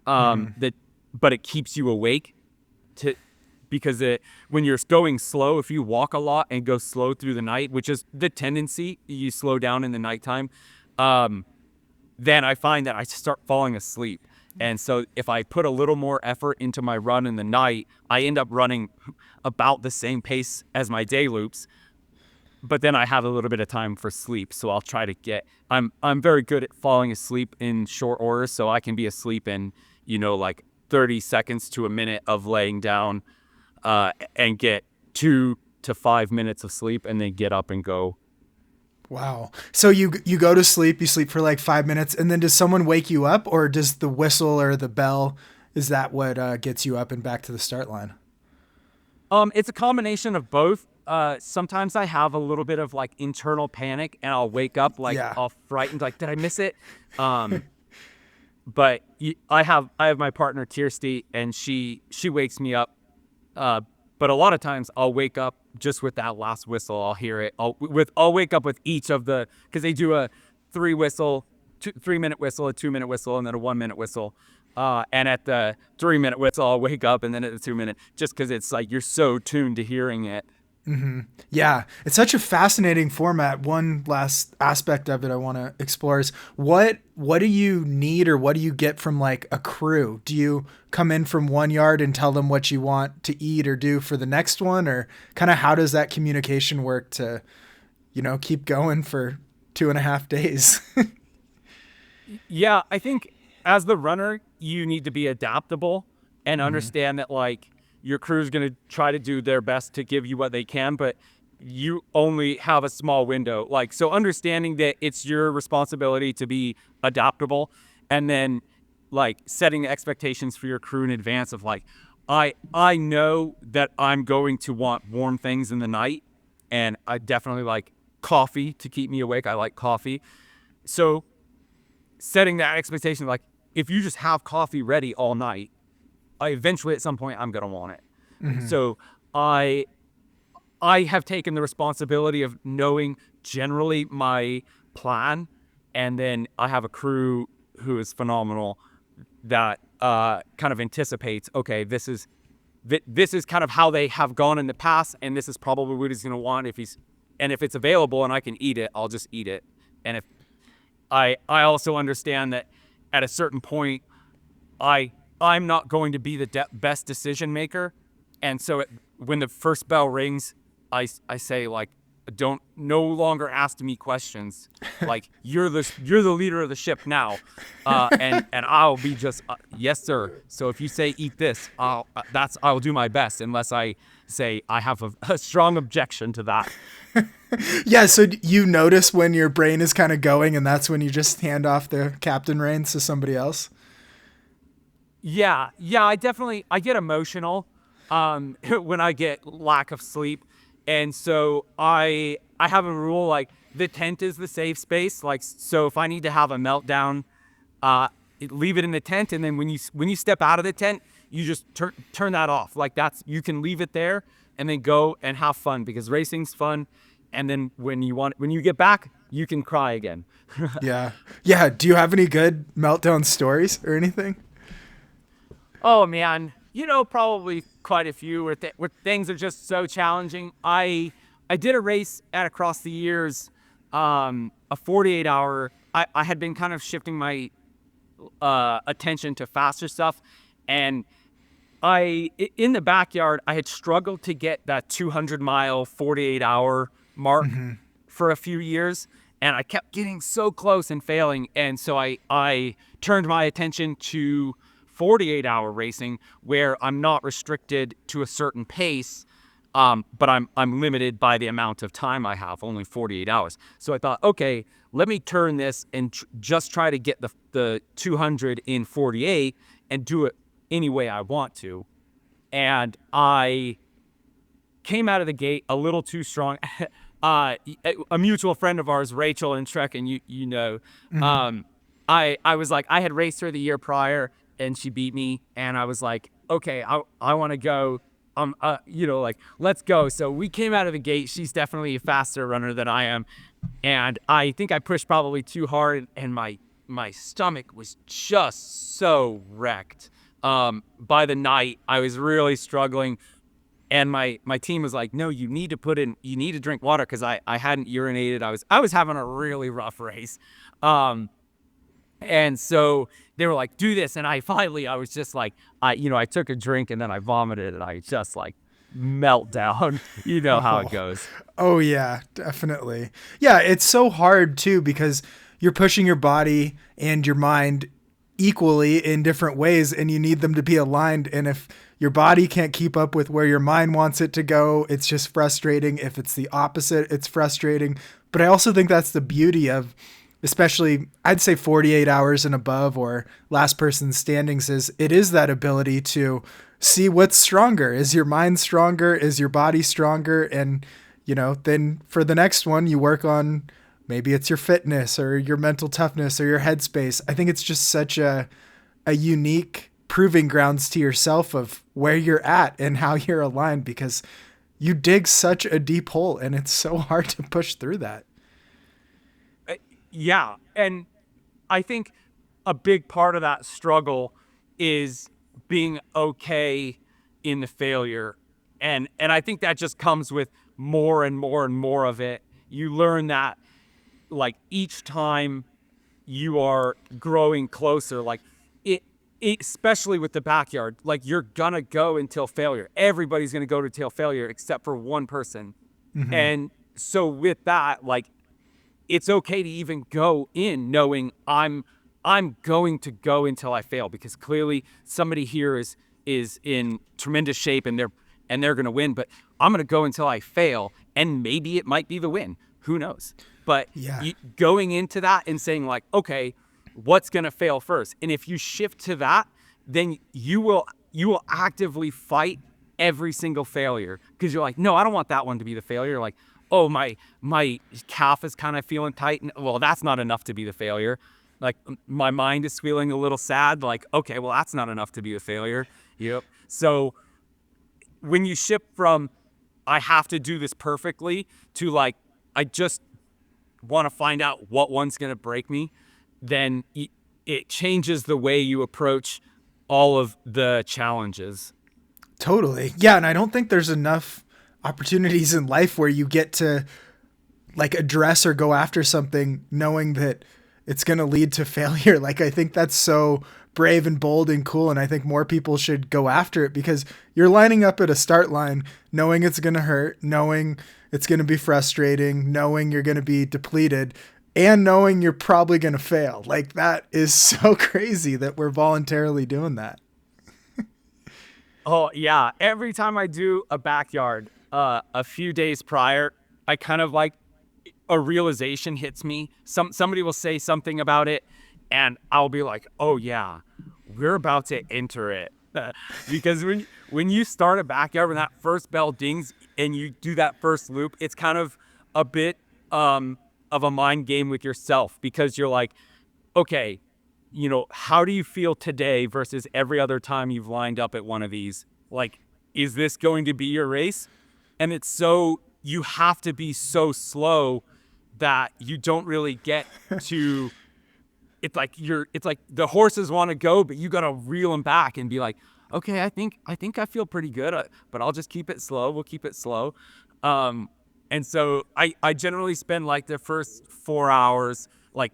That, but it keeps you awake to because when you're going slow, if you walk a lot and go slow through the night, which is the tendency, you slow down in the nighttime. Um, then I find that I start falling asleep. And so if I put a little more effort into my run in the night, I end up running about the same pace as my day loops, but then I have a little bit of time for sleep. So I'll try to I'm very good at falling asleep in short order, so I can be asleep in, like 30 seconds to a minute of laying down, and get 2 to 5 minutes of sleep and then get up and go. Wow. So you go to sleep, you sleep for like 5 minutes, and then does someone wake you up, or does the whistle or the bell, is that what gets you up and back to the start line? It's a combination of both. Sometimes I have a little bit of like internal panic, and I'll wake up like Yeah. all frightened, like did I miss it? Um, but I have my partner Kirsty, and she wakes me up. Uh, but a lot of times I'll wake up just with that last whistle. I'll hear it. I'll wake up with each of the because they do a 3 whistle, 3 minute whistle, a 2 minute whistle, and then a 1 minute whistle. And at the 3 minute whistle, I'll wake up, and then at the 2 minute, just because it's like you're so tuned to hearing it. Yeah, it's such a fascinating format. One last aspect of it I want to explore is what do you need, or what do you get from like a crew? Do you come in from one yard and tell them what you want to eat or do for the next one, or kind of how does that communication work to, keep going for 2.5 days? Yeah, I think as the runner, you need to be adaptable and understand that like your crew's going to try to do their best to give you what they can, but you only have a small window. Like, so understanding that it's your responsibility to be adaptable, and then like setting expectations for your crew in advance of like, I know that I'm going to want warm things in the night, and I definitely like coffee to keep me awake. I like coffee. So setting that expectation, like if you just have coffee ready all night, I eventually at some point I'm gonna want it. So I I have taken the responsibility of knowing generally my plan, and then I have a crew who is phenomenal that kind of anticipates. Okay, this is kind of how they have gone in the past, and this is probably what he's gonna want if it's available and I can eat it, I'll just eat it. And if I also understand that at a certain point, I'm not going to be the best decision maker, and so when the first bell rings, I say like, don't no longer ask me questions. Like you're the leader of the ship now, and I'll be just yes sir. So if you say eat this, I'll do my best unless I say I have a strong objection to that. Yeah, so you notice when your brain is kind of going, and that's when you just hand off the captain reins to somebody else. Yeah, I get emotional when I get lack of sleep. And so I have a rule like the tent is the safe space. Like so if I need to have a meltdown, uh leave it in the tent, and then when you step out of the tent, you just turn that off. Like that's you can leave it there and then go and have fun because racing's fun. And then when you get back, you can cry again. Yeah. Yeah. Do you have any good meltdown stories or anything? Oh man, probably quite a few where things are just so challenging. I did a race at across the years, a 48 hour. I had been kind of shifting my attention to faster stuff, and in the backyard, I had struggled to get that 200-mile, 48-hour mark for a few years, and I kept getting so close and failing. And so I turned my attention to 48-hour racing, where I'm not restricted to a certain pace, but I'm limited by the amount of time I have, only 48 hours. So I thought, okay, let me turn this and just try to get the 200 in 48 and do it any way I want to. And I came out of the gate a little too strong. A mutual friend of ours, Rachel and Trek, and you know, um, I was like, I had raced her the year prior, and she beat me, and I was like, okay, I want to go. Like, let's go. So we came out of the gate. She's definitely a faster runner than I am, and I think I pushed probably too hard, and my stomach was just so wrecked. By the night, I was really struggling, and my team was like, no, you need to drink water, because I hadn't urinated. I was having a really rough race. And so they were like, do this. And I was just like, I took a drink, and then I vomited, and I just like melt down. You know how it Oh, goes. oh yeah, definitely. Yeah, it's so hard too because you're pushing your body and your mind equally in different ways, and you need them to be aligned. And if your body can't keep up with where your mind wants it to go, it's just frustrating. If it's the opposite, it's frustrating. But I also think that's the beauty of, especially I'd say 48 hours and above, or last person standings, is it is that ability to see what's stronger. Is your mind stronger? Is your body stronger? And, then for the next one, you work on, maybe it's your fitness or your mental toughness or your headspace. I think it's just such a unique proving grounds to yourself of where you're at and how you're aligned, because you dig such a deep hole and it's so hard to push through that. Yeah. And I think a big part of that struggle is being okay in the failure. And I think that just comes with more and more and more of it. You learn that, like, each time you are growing closer, like, especially with the backyard, like, you're gonna go until failure. Everybody's gonna go to till failure except for one person. And so with that, like, it's okay to even go in knowing I'm going to go until I fail, because clearly somebody here is in tremendous shape, and they're going to win, but I'm going to go until I fail, and maybe it might be the win. Who knows? But Yeah, going into that and saying, like, okay, what's going to fail first? And if you shift to that, then you will actively fight every single failure, because you're like, no, I don't want that one to be the failure. Like, oh, my calf is kind of feeling tight, and well, that's not enough to be the failure. Like, my mind is feeling a little sad. Like, okay, well, that's not enough to be a failure. Yep. So when you shift from I have to do this perfectly to, like, I just want to find out what one's going to break me, then it changes the way you approach all of the challenges. totally. Yeah, and I don't think there's enough opportunities in life where you get to like address or go after something knowing that it's going to lead to failure. Like, I think that's so brave and bold and cool. And I think more people should go after it, because you're lining up at a start line knowing it's going to hurt, knowing it's going to be frustrating, knowing you're going to be depleted, and knowing you're probably going to fail. Like, that is so crazy that we're voluntarily doing that. Oh yeah, every time I do a backyard, a few days prior, I kind of like, a realization hits me. Somebody will say something about it, and I'll be like, "Oh yeah, we're about to enter it." Because when you start a backyard, when that first bell dings and you do that first loop, it's kind of a bit of a mind game with yourself, because you're like, okay, how do you feel today versus every other time you've lined up at one of these? Like, is this going to be your race? And it's so, you have to be so slow that you don't really get to, it's like the horses want to go, but you got to reel them back and be like, okay, I think I feel pretty good, but I'll just keep it slow. We'll keep it slow. Um, and so I generally spend like the first 4 hours, like,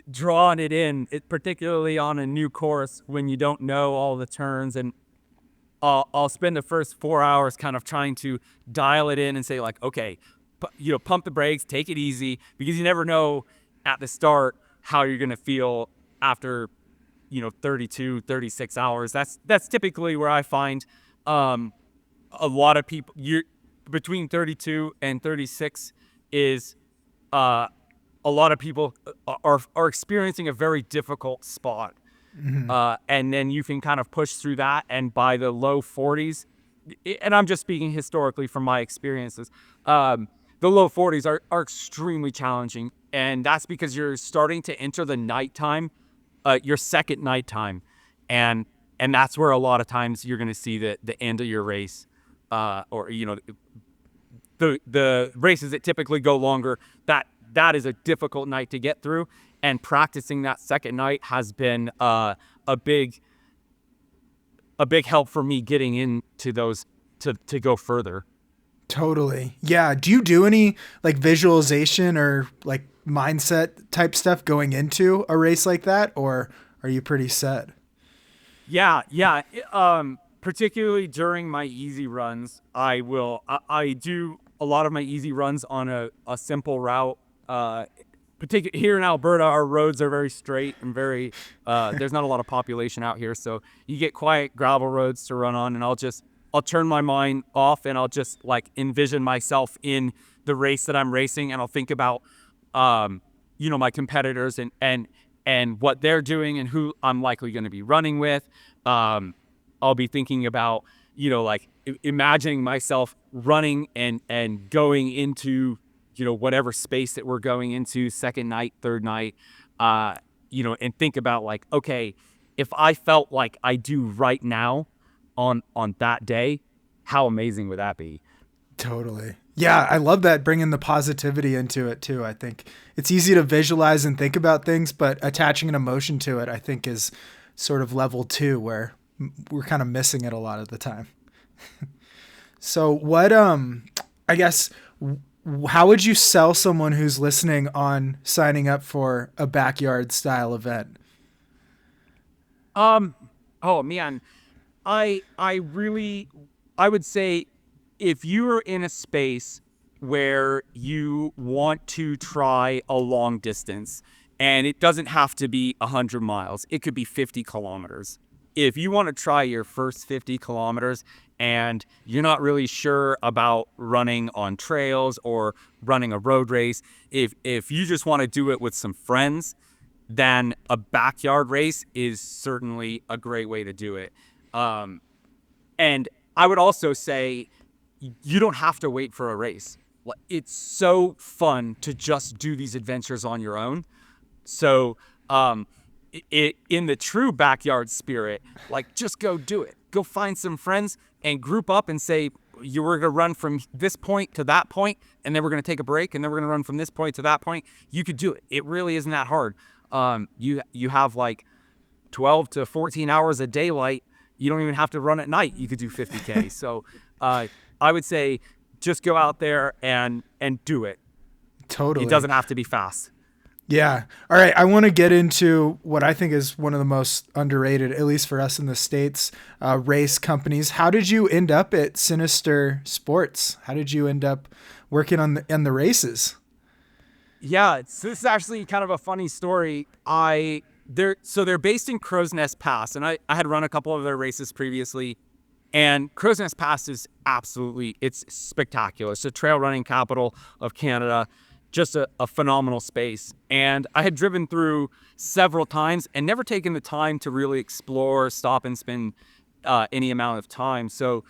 drawing it in, particularly on a new course when you don't know all the turns. And I'll spend the first 4 hours kind of trying to dial it in and say like, okay, pump the brakes, take it easy, because you never know at the start how you're going to feel after, 32, 36 hours. That's typically where I find, a lot of people, you're between 32 and 36 is, uh, a lot of people are experiencing a very difficult spot. And then you can kind of push through that. And by the low 40s, and I'm just speaking historically from my experiences, the low 40s are extremely challenging. And that's because you're starting to enter the nighttime, your second nighttime. And that's where a lot of times you're going to see the end of your race, or, the races that typically go longer, that is a difficult night to get through. And practicing that second night has been a big help for me getting into those to go further. Totally. Yeah. Do you do any like visualization or like mindset type stuff going into a race like that, or are you pretty set? Yeah. Particularly during my easy runs, I do a lot of my easy runs on a simple route. Particularly here in Alberta, our roads are very straight and very, there's not a lot of population out here. So you get quiet gravel roads to run on, and I'll turn my mind off, and I'll just like envision myself in the race that I'm racing. And I'll think about, my competitors and what they're doing and who I'm likely going to be running with. I'll be thinking about, like imagining myself running and going into, whatever space that we're going into, second night, third night, and think about like, okay, if I felt like I do right now on that day, how amazing would that be? Totally. Yeah, I love that, bringing the positivity into it too. I think it's easy to visualize and think about things, but attaching an emotion to it, I think, is sort of level two where we're kind of missing it a lot of the time. So what, I guess, how would you sell someone who's listening on signing up for a backyard style event? Oh man, I would say, if you're in a space where you want to try a long distance, and it doesn't have to be 100 miles, it could be 50 kilometers. If you want to try your first 50 kilometers and you're not really sure about running on trails or running a road race, if you just want to do it with some friends, then a backyard race is certainly a great way to do it. And I would also say you don't have to wait for a race. It's so fun to just do these adventures on your own. So, in the true backyard spirit, like, just go do it. Go find some friends and group up and say, you were going to run from this point to that point, and then we're going to take a break, and then we're going to run from this point to that point. You could do it. It really isn't that hard. You have like 12 to 14 hours of daylight. You don't even have to run at night. You could do 50K. So, I would say just go out there and do it. Totally. It doesn't have to be fast. Yeah. All right. I want to get into what I think is one of the most underrated, at least for us in the States, race companies. How did you end up at Sinister Sports? How did you end up working on the races? Yeah, so this is actually kind of a funny story. They're based in Crow's Nest Pass, and I had run a couple of their races previously. And Crow's Nest Pass is it's spectacular. It's the trail running capital of Canada, just a phenomenal space. And I had driven through several times and never taken the time to really explore, stop and spend any amount of time. So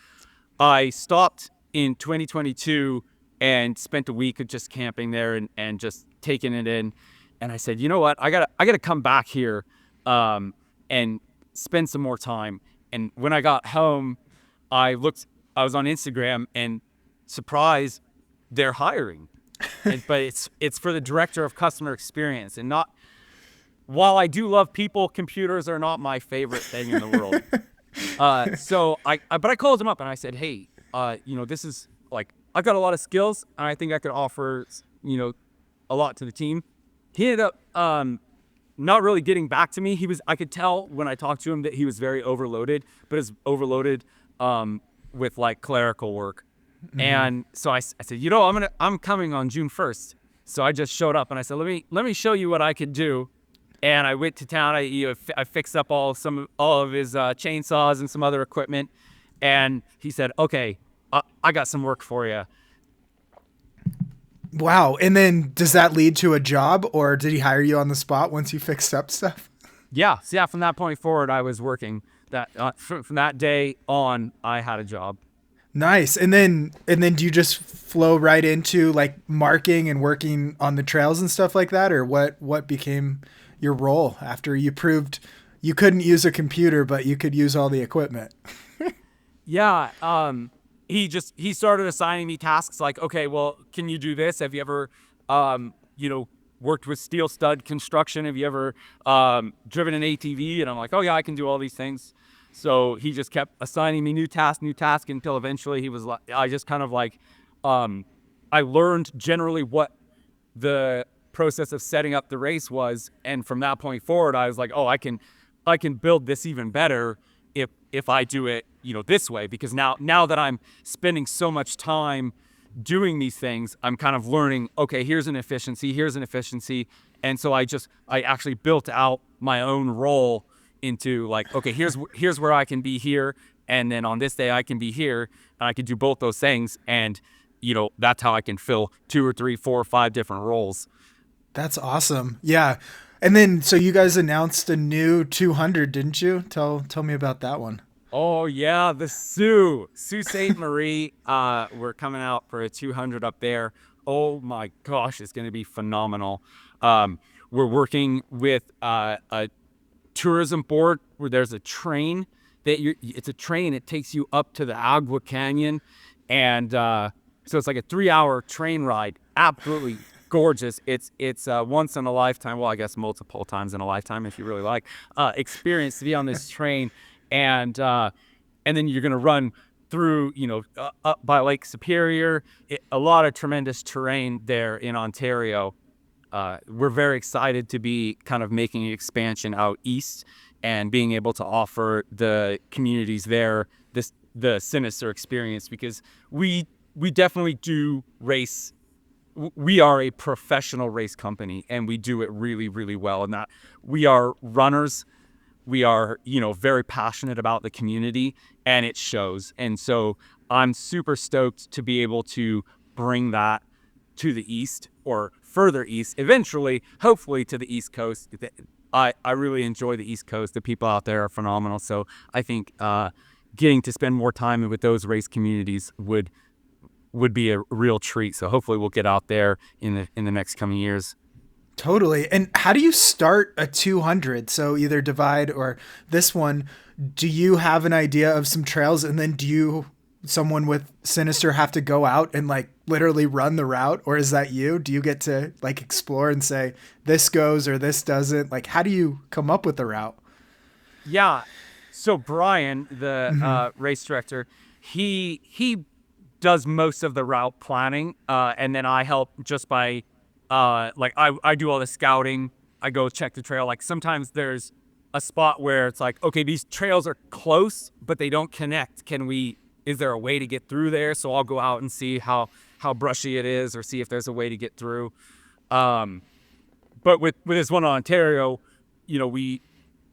I stopped in 2022 and spent a week of just camping there and just taking it in. And I said, you know what, I gotta come back here and spend some more time. And when I got home, I was on Instagram, and surprise, they're hiring. But it's for the director of customer experience, and not. While I do love people, computers are not my favorite thing in the world. So I called him up and I said, hey, this is like, I've got a lot of skills, and I think I could offer, a lot to the team. He ended up not really getting back to me. I could tell when I talked to him that he was very overloaded, but is overloaded with like clerical work. And so I said, I'm coming on June 1st. So I just showed up and I said, let me show you what I could do. And I went to town. I fixed up all of his chainsaws and some other equipment. And he said, okay, I got some work for you. Wow. And then does that lead to a job, or did he hire you on the spot once you fixed up stuff? Yeah. So yeah, from that point forward, I was working. That from that day on, I had a job. Nice. And then do you just flow right into like marking and working on the trails and stuff like that, or what became your role after you proved you couldn't use a computer but you could use all the equipment? Yeah. He started assigning me tasks like, okay, well, can you do this? Have you ever, worked with steel stud construction? Have you ever driven an ATV? And I'm like, oh yeah, I can do all these things. So he just kept assigning me new task until eventually he was like, I just kind of like, I learned generally what the process of setting up the race was, and from that point forward, I was like, oh, I can build this even better if I do it, this way, because now that I'm spending so much time doing these things, I'm kind of learning, okay, here's an efficiency. And so I actually built out my own role into like, okay, here's where I can be here, and then on this day I can be here, and I can do both those things, and that's how I can fill 2 or 3, 4 or 5 different roles. That's awesome. Yeah. And then so you guys announced a new 200, didn't you? Tell me about that one. Oh yeah, the Sault Ste. Marie. We're coming out for a 200 up there. Oh my gosh, it's going to be phenomenal. We're working with a tourism board where there's a train it's a train. It takes you up to the Agua Canyon, and so it's like a 3-hour train ride. Absolutely gorgeous. It's once in a lifetime. Well, I guess multiple times in a lifetime if you really like experience to be on this train, and then you're gonna run through up by Lake Superior. A lot of tremendous terrain there in Ontario. We're very excited to be kind of making an expansion out east and being able to offer the communities there the Sinister experience, because we definitely do race. We are a professional race company, and we do it really, really well. And that we are runners. We are, very passionate about the community, and it shows. And so I'm super stoked to be able to bring that to the east, or further east, eventually, hopefully to the East Coast. I really enjoy the East Coast. The people out there are phenomenal. So I think getting to spend more time with those race communities would be a real treat. So hopefully we'll get out there in the next coming years. Totally. And how do you start a 200? So either divide or this one, do you have an idea of some trails, and then do someone with Sinister have to go out and like literally run the route, or is that you? Do you get to like explore and say this goes or this doesn't? Like, how do you come up with the route? Yeah. So Brian, the race director, he does most of the route planning, and then I help just by I do all the scouting. I go check the trail. Like sometimes there's a spot where it's like, okay, these trails are close, but they don't connect. Is there a way to get through there? So I'll go out and see how brushy it is, or see if there's a way to get through. But with this one in Ontario,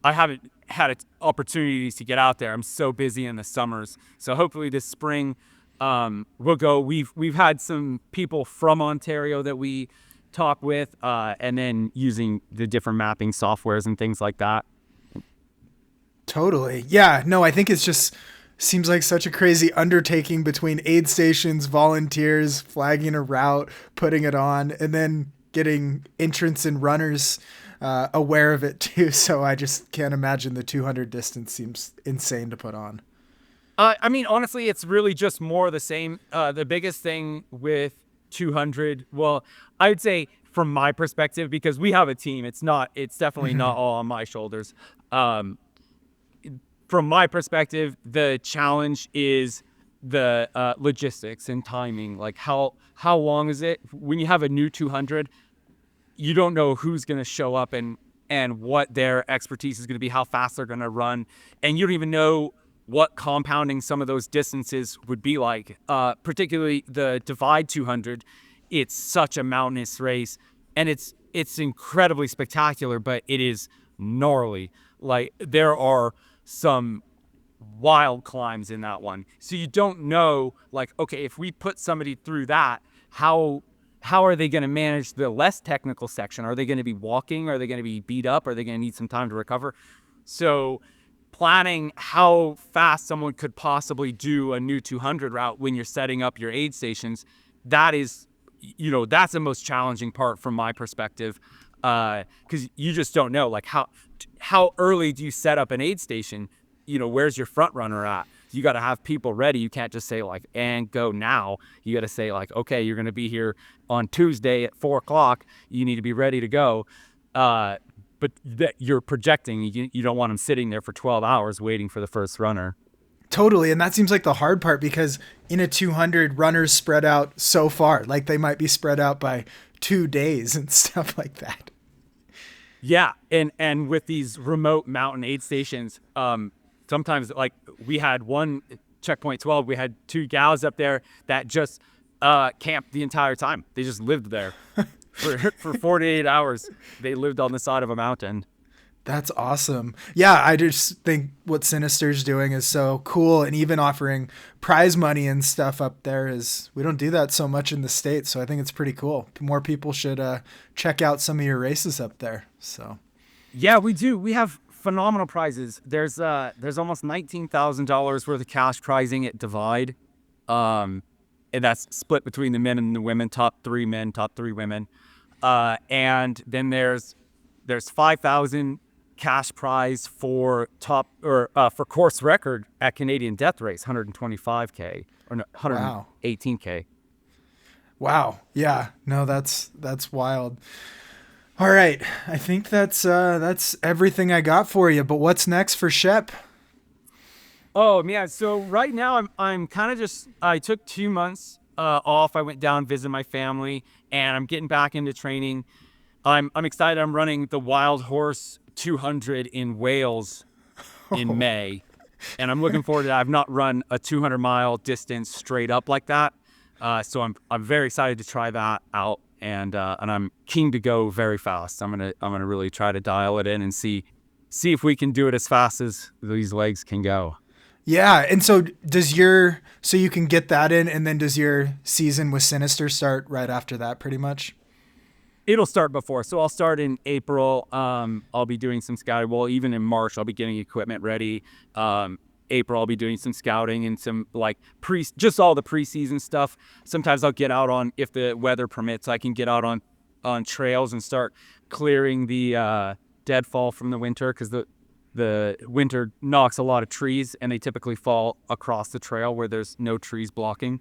I haven't had opportunities to get out there. I'm so busy in the summers. So hopefully this spring, we'll go. We've had some people from Ontario that we talk with, and then using the different mapping softwares and things like that. Totally. Yeah. No, I think it's just seems like such a crazy undertaking between aid stations, volunteers, flagging a route, putting it on, and then getting entrants and runners aware of it too. So I just can't imagine the 200 distance seems insane to put on. I mean, honestly, it's really just more of the same. The biggest thing with 200, well, I would say from my perspective, because we have a team, it's definitely not all on my shoulders. From my perspective, the challenge is the logistics and timing. Like how long is it? When you have a new 200, you don't know who's going to show up and and what their expertise is going to be, how fast they're going to run. And you don't even know what compounding some of those distances would be like, particularly the Divide 200. It's such a mountainous race, and it's incredibly spectacular, but it is gnarly. Like, there are some wild climbs in that one. So you don't know, like, okay, if we put somebody through that, how are they going to manage the less technical section? Are they going to be walking? Are they going to be beat up? Are they going to need some time to recover? So planning how fast someone could possibly do a new 200 route when you're setting up your aid stations, that is, that's the most challenging part from my perspective, because you just don't know, like, how early do you set up an aid station? Where's your front runner at? You got to have people ready. You can't just say, like, and go now. You got to say, like, okay, you're going to be here on Tuesday at 4:00. You need to be ready to go. But that you're projecting, you don't want them sitting there for 12 hours waiting for the first runner. Totally. And that seems like the hard part, because in a 200, runners spread out so far. Like, they might be spread out by 2 days and stuff like that. Yeah. And with these remote mountain aid stations, sometimes, like, we had one checkpoint 12, we had 2 gals up there that just camped the entire time. They just lived there for 48 hours. They lived on the side of a mountain. That's awesome. Yeah, I just think what Sinister's doing is so cool, and even offering prize money and stuff up there we don't do that so much in the States, so I think it's pretty cool. More people should check out some of your races up there. So yeah, we do. We have phenomenal prizes. There's almost $19,000 worth of cash prizing at Divide, and that's split between the men and the women. Top 3 men, top 3 women, and then there's 5,000 cash prize for for course record at Canadian Death Race, 125K or no, 118K. Wow. Yeah. No, that's wild. All right. I think that's everything I got for you. But what's next for Shep? Oh yeah. So right now I'm kind of I took 2 months off. I went down, visit my family, and I'm getting back into training. I'm excited. I'm running the Wild Horse 200 in Wales in May, and I'm looking forward to that. I've not run a 200-mile distance straight up like that, so I'm very excited to try that out, and I'm keen to go very fast. I'm gonna really try to dial it in and see if we can do it as fast as these legs can go. Yeah, and so so you can get that in, and then does your season with Sinister start right after that, pretty much? It'll start before. So I'll start in April. I'll be doing some scouting. Well, even in March, I'll be getting equipment ready. April, I'll be doing some scouting and some, like, just all the preseason stuff. Sometimes I'll get out on, if the weather permits, I can get out on trails and start clearing the deadfall from the winter, because the winter knocks a lot of trees, and they typically fall across the trail where there's no trees blocking.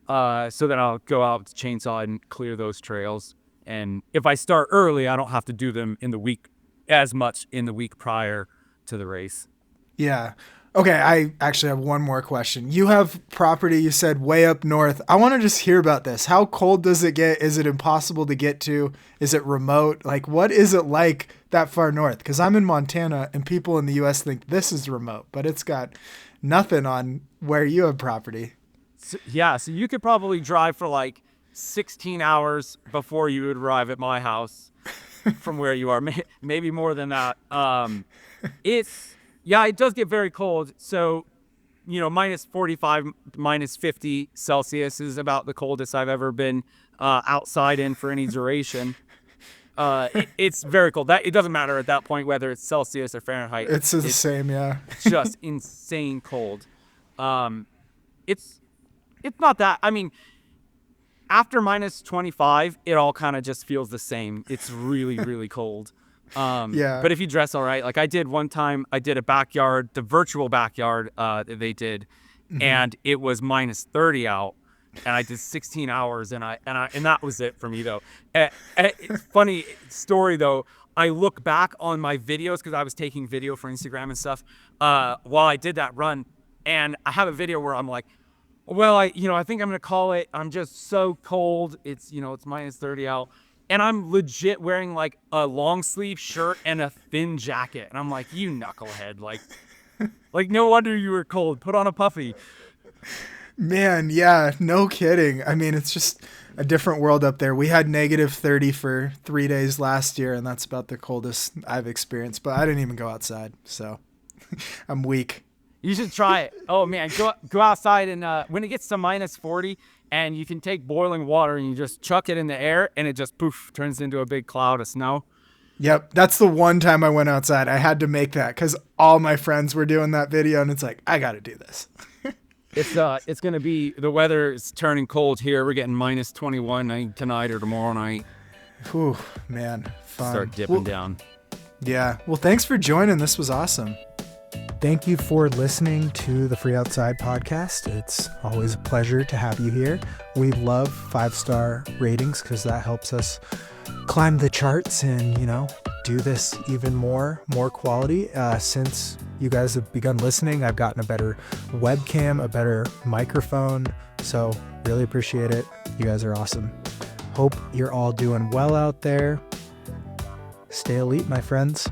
So then I'll go out with the chainsaw and clear those trails. And if I start early, I don't have to do them in the week as much in the week prior to the race. Yeah. Okay, I actually have one more question. You have property, you said, way up north. I want to just hear about this. How cold does it get? Is it impossible to get to? Is it remote? Like, what is it like that far north? Because I'm in Montana, and people in the U.S. think this is remote, but it's got nothing on where you have property. So you could probably drive for like 16 hours before you would arrive at my house from where you are. Maybe more than that. It does get very cold. So, minus 45, minus 50 Celsius is about the coldest I've ever been outside in for any duration. It's very cold. It doesn't matter at that point whether it's Celsius or Fahrenheit. It's the same, yeah. Just insane cold. It's not that. I mean, after minus 25, it all kind of just feels the same. It's really, really cold. Yeah. But if you dress all right, like I did one time, I did a backyard, the virtual backyard that they did, and it was minus 30 out, and I did 16 hours, and that was it for me though. Funny story though. I look back on my videos, because I was taking video for Instagram and stuff while I did that run, and I have a video where I'm like, well, I think I'm gonna call it. I'm just so cold. It's minus 30 out, and I'm legit wearing like a long sleeve shirt and a thin jacket. And I'm like, you knucklehead. Like no wonder you were cold. Put on a puffy. Man, yeah, no kidding. I mean, it's just a different world up there. We had -30 for 3 days last year, and that's about the coldest I've experienced. But I didn't even go outside, so I'm weak. You should try it. Oh man, go outside and when it gets to -40, and you can take boiling water and you just chuck it in the air, and it just poof turns into a big cloud of snow. Yep, that's the one time I went outside. I had to make that because all my friends were doing that video, and it's like, I got to do this. It's gonna be, the weather is turning cold here. We're getting -21 tonight or tomorrow night. Whew, man, fun. Start dipping down. Yeah, well, thanks for joining. This was awesome. Thank you for listening to the Free Outside podcast. It's always a pleasure to have you here. We love 5-star ratings because that helps us climb the charts and, do this even more quality. Since you guys have begun listening, I've gotten a better webcam, a better microphone. So really appreciate it. You guys are awesome. Hope you're all doing well out there. Stay elite, my friends.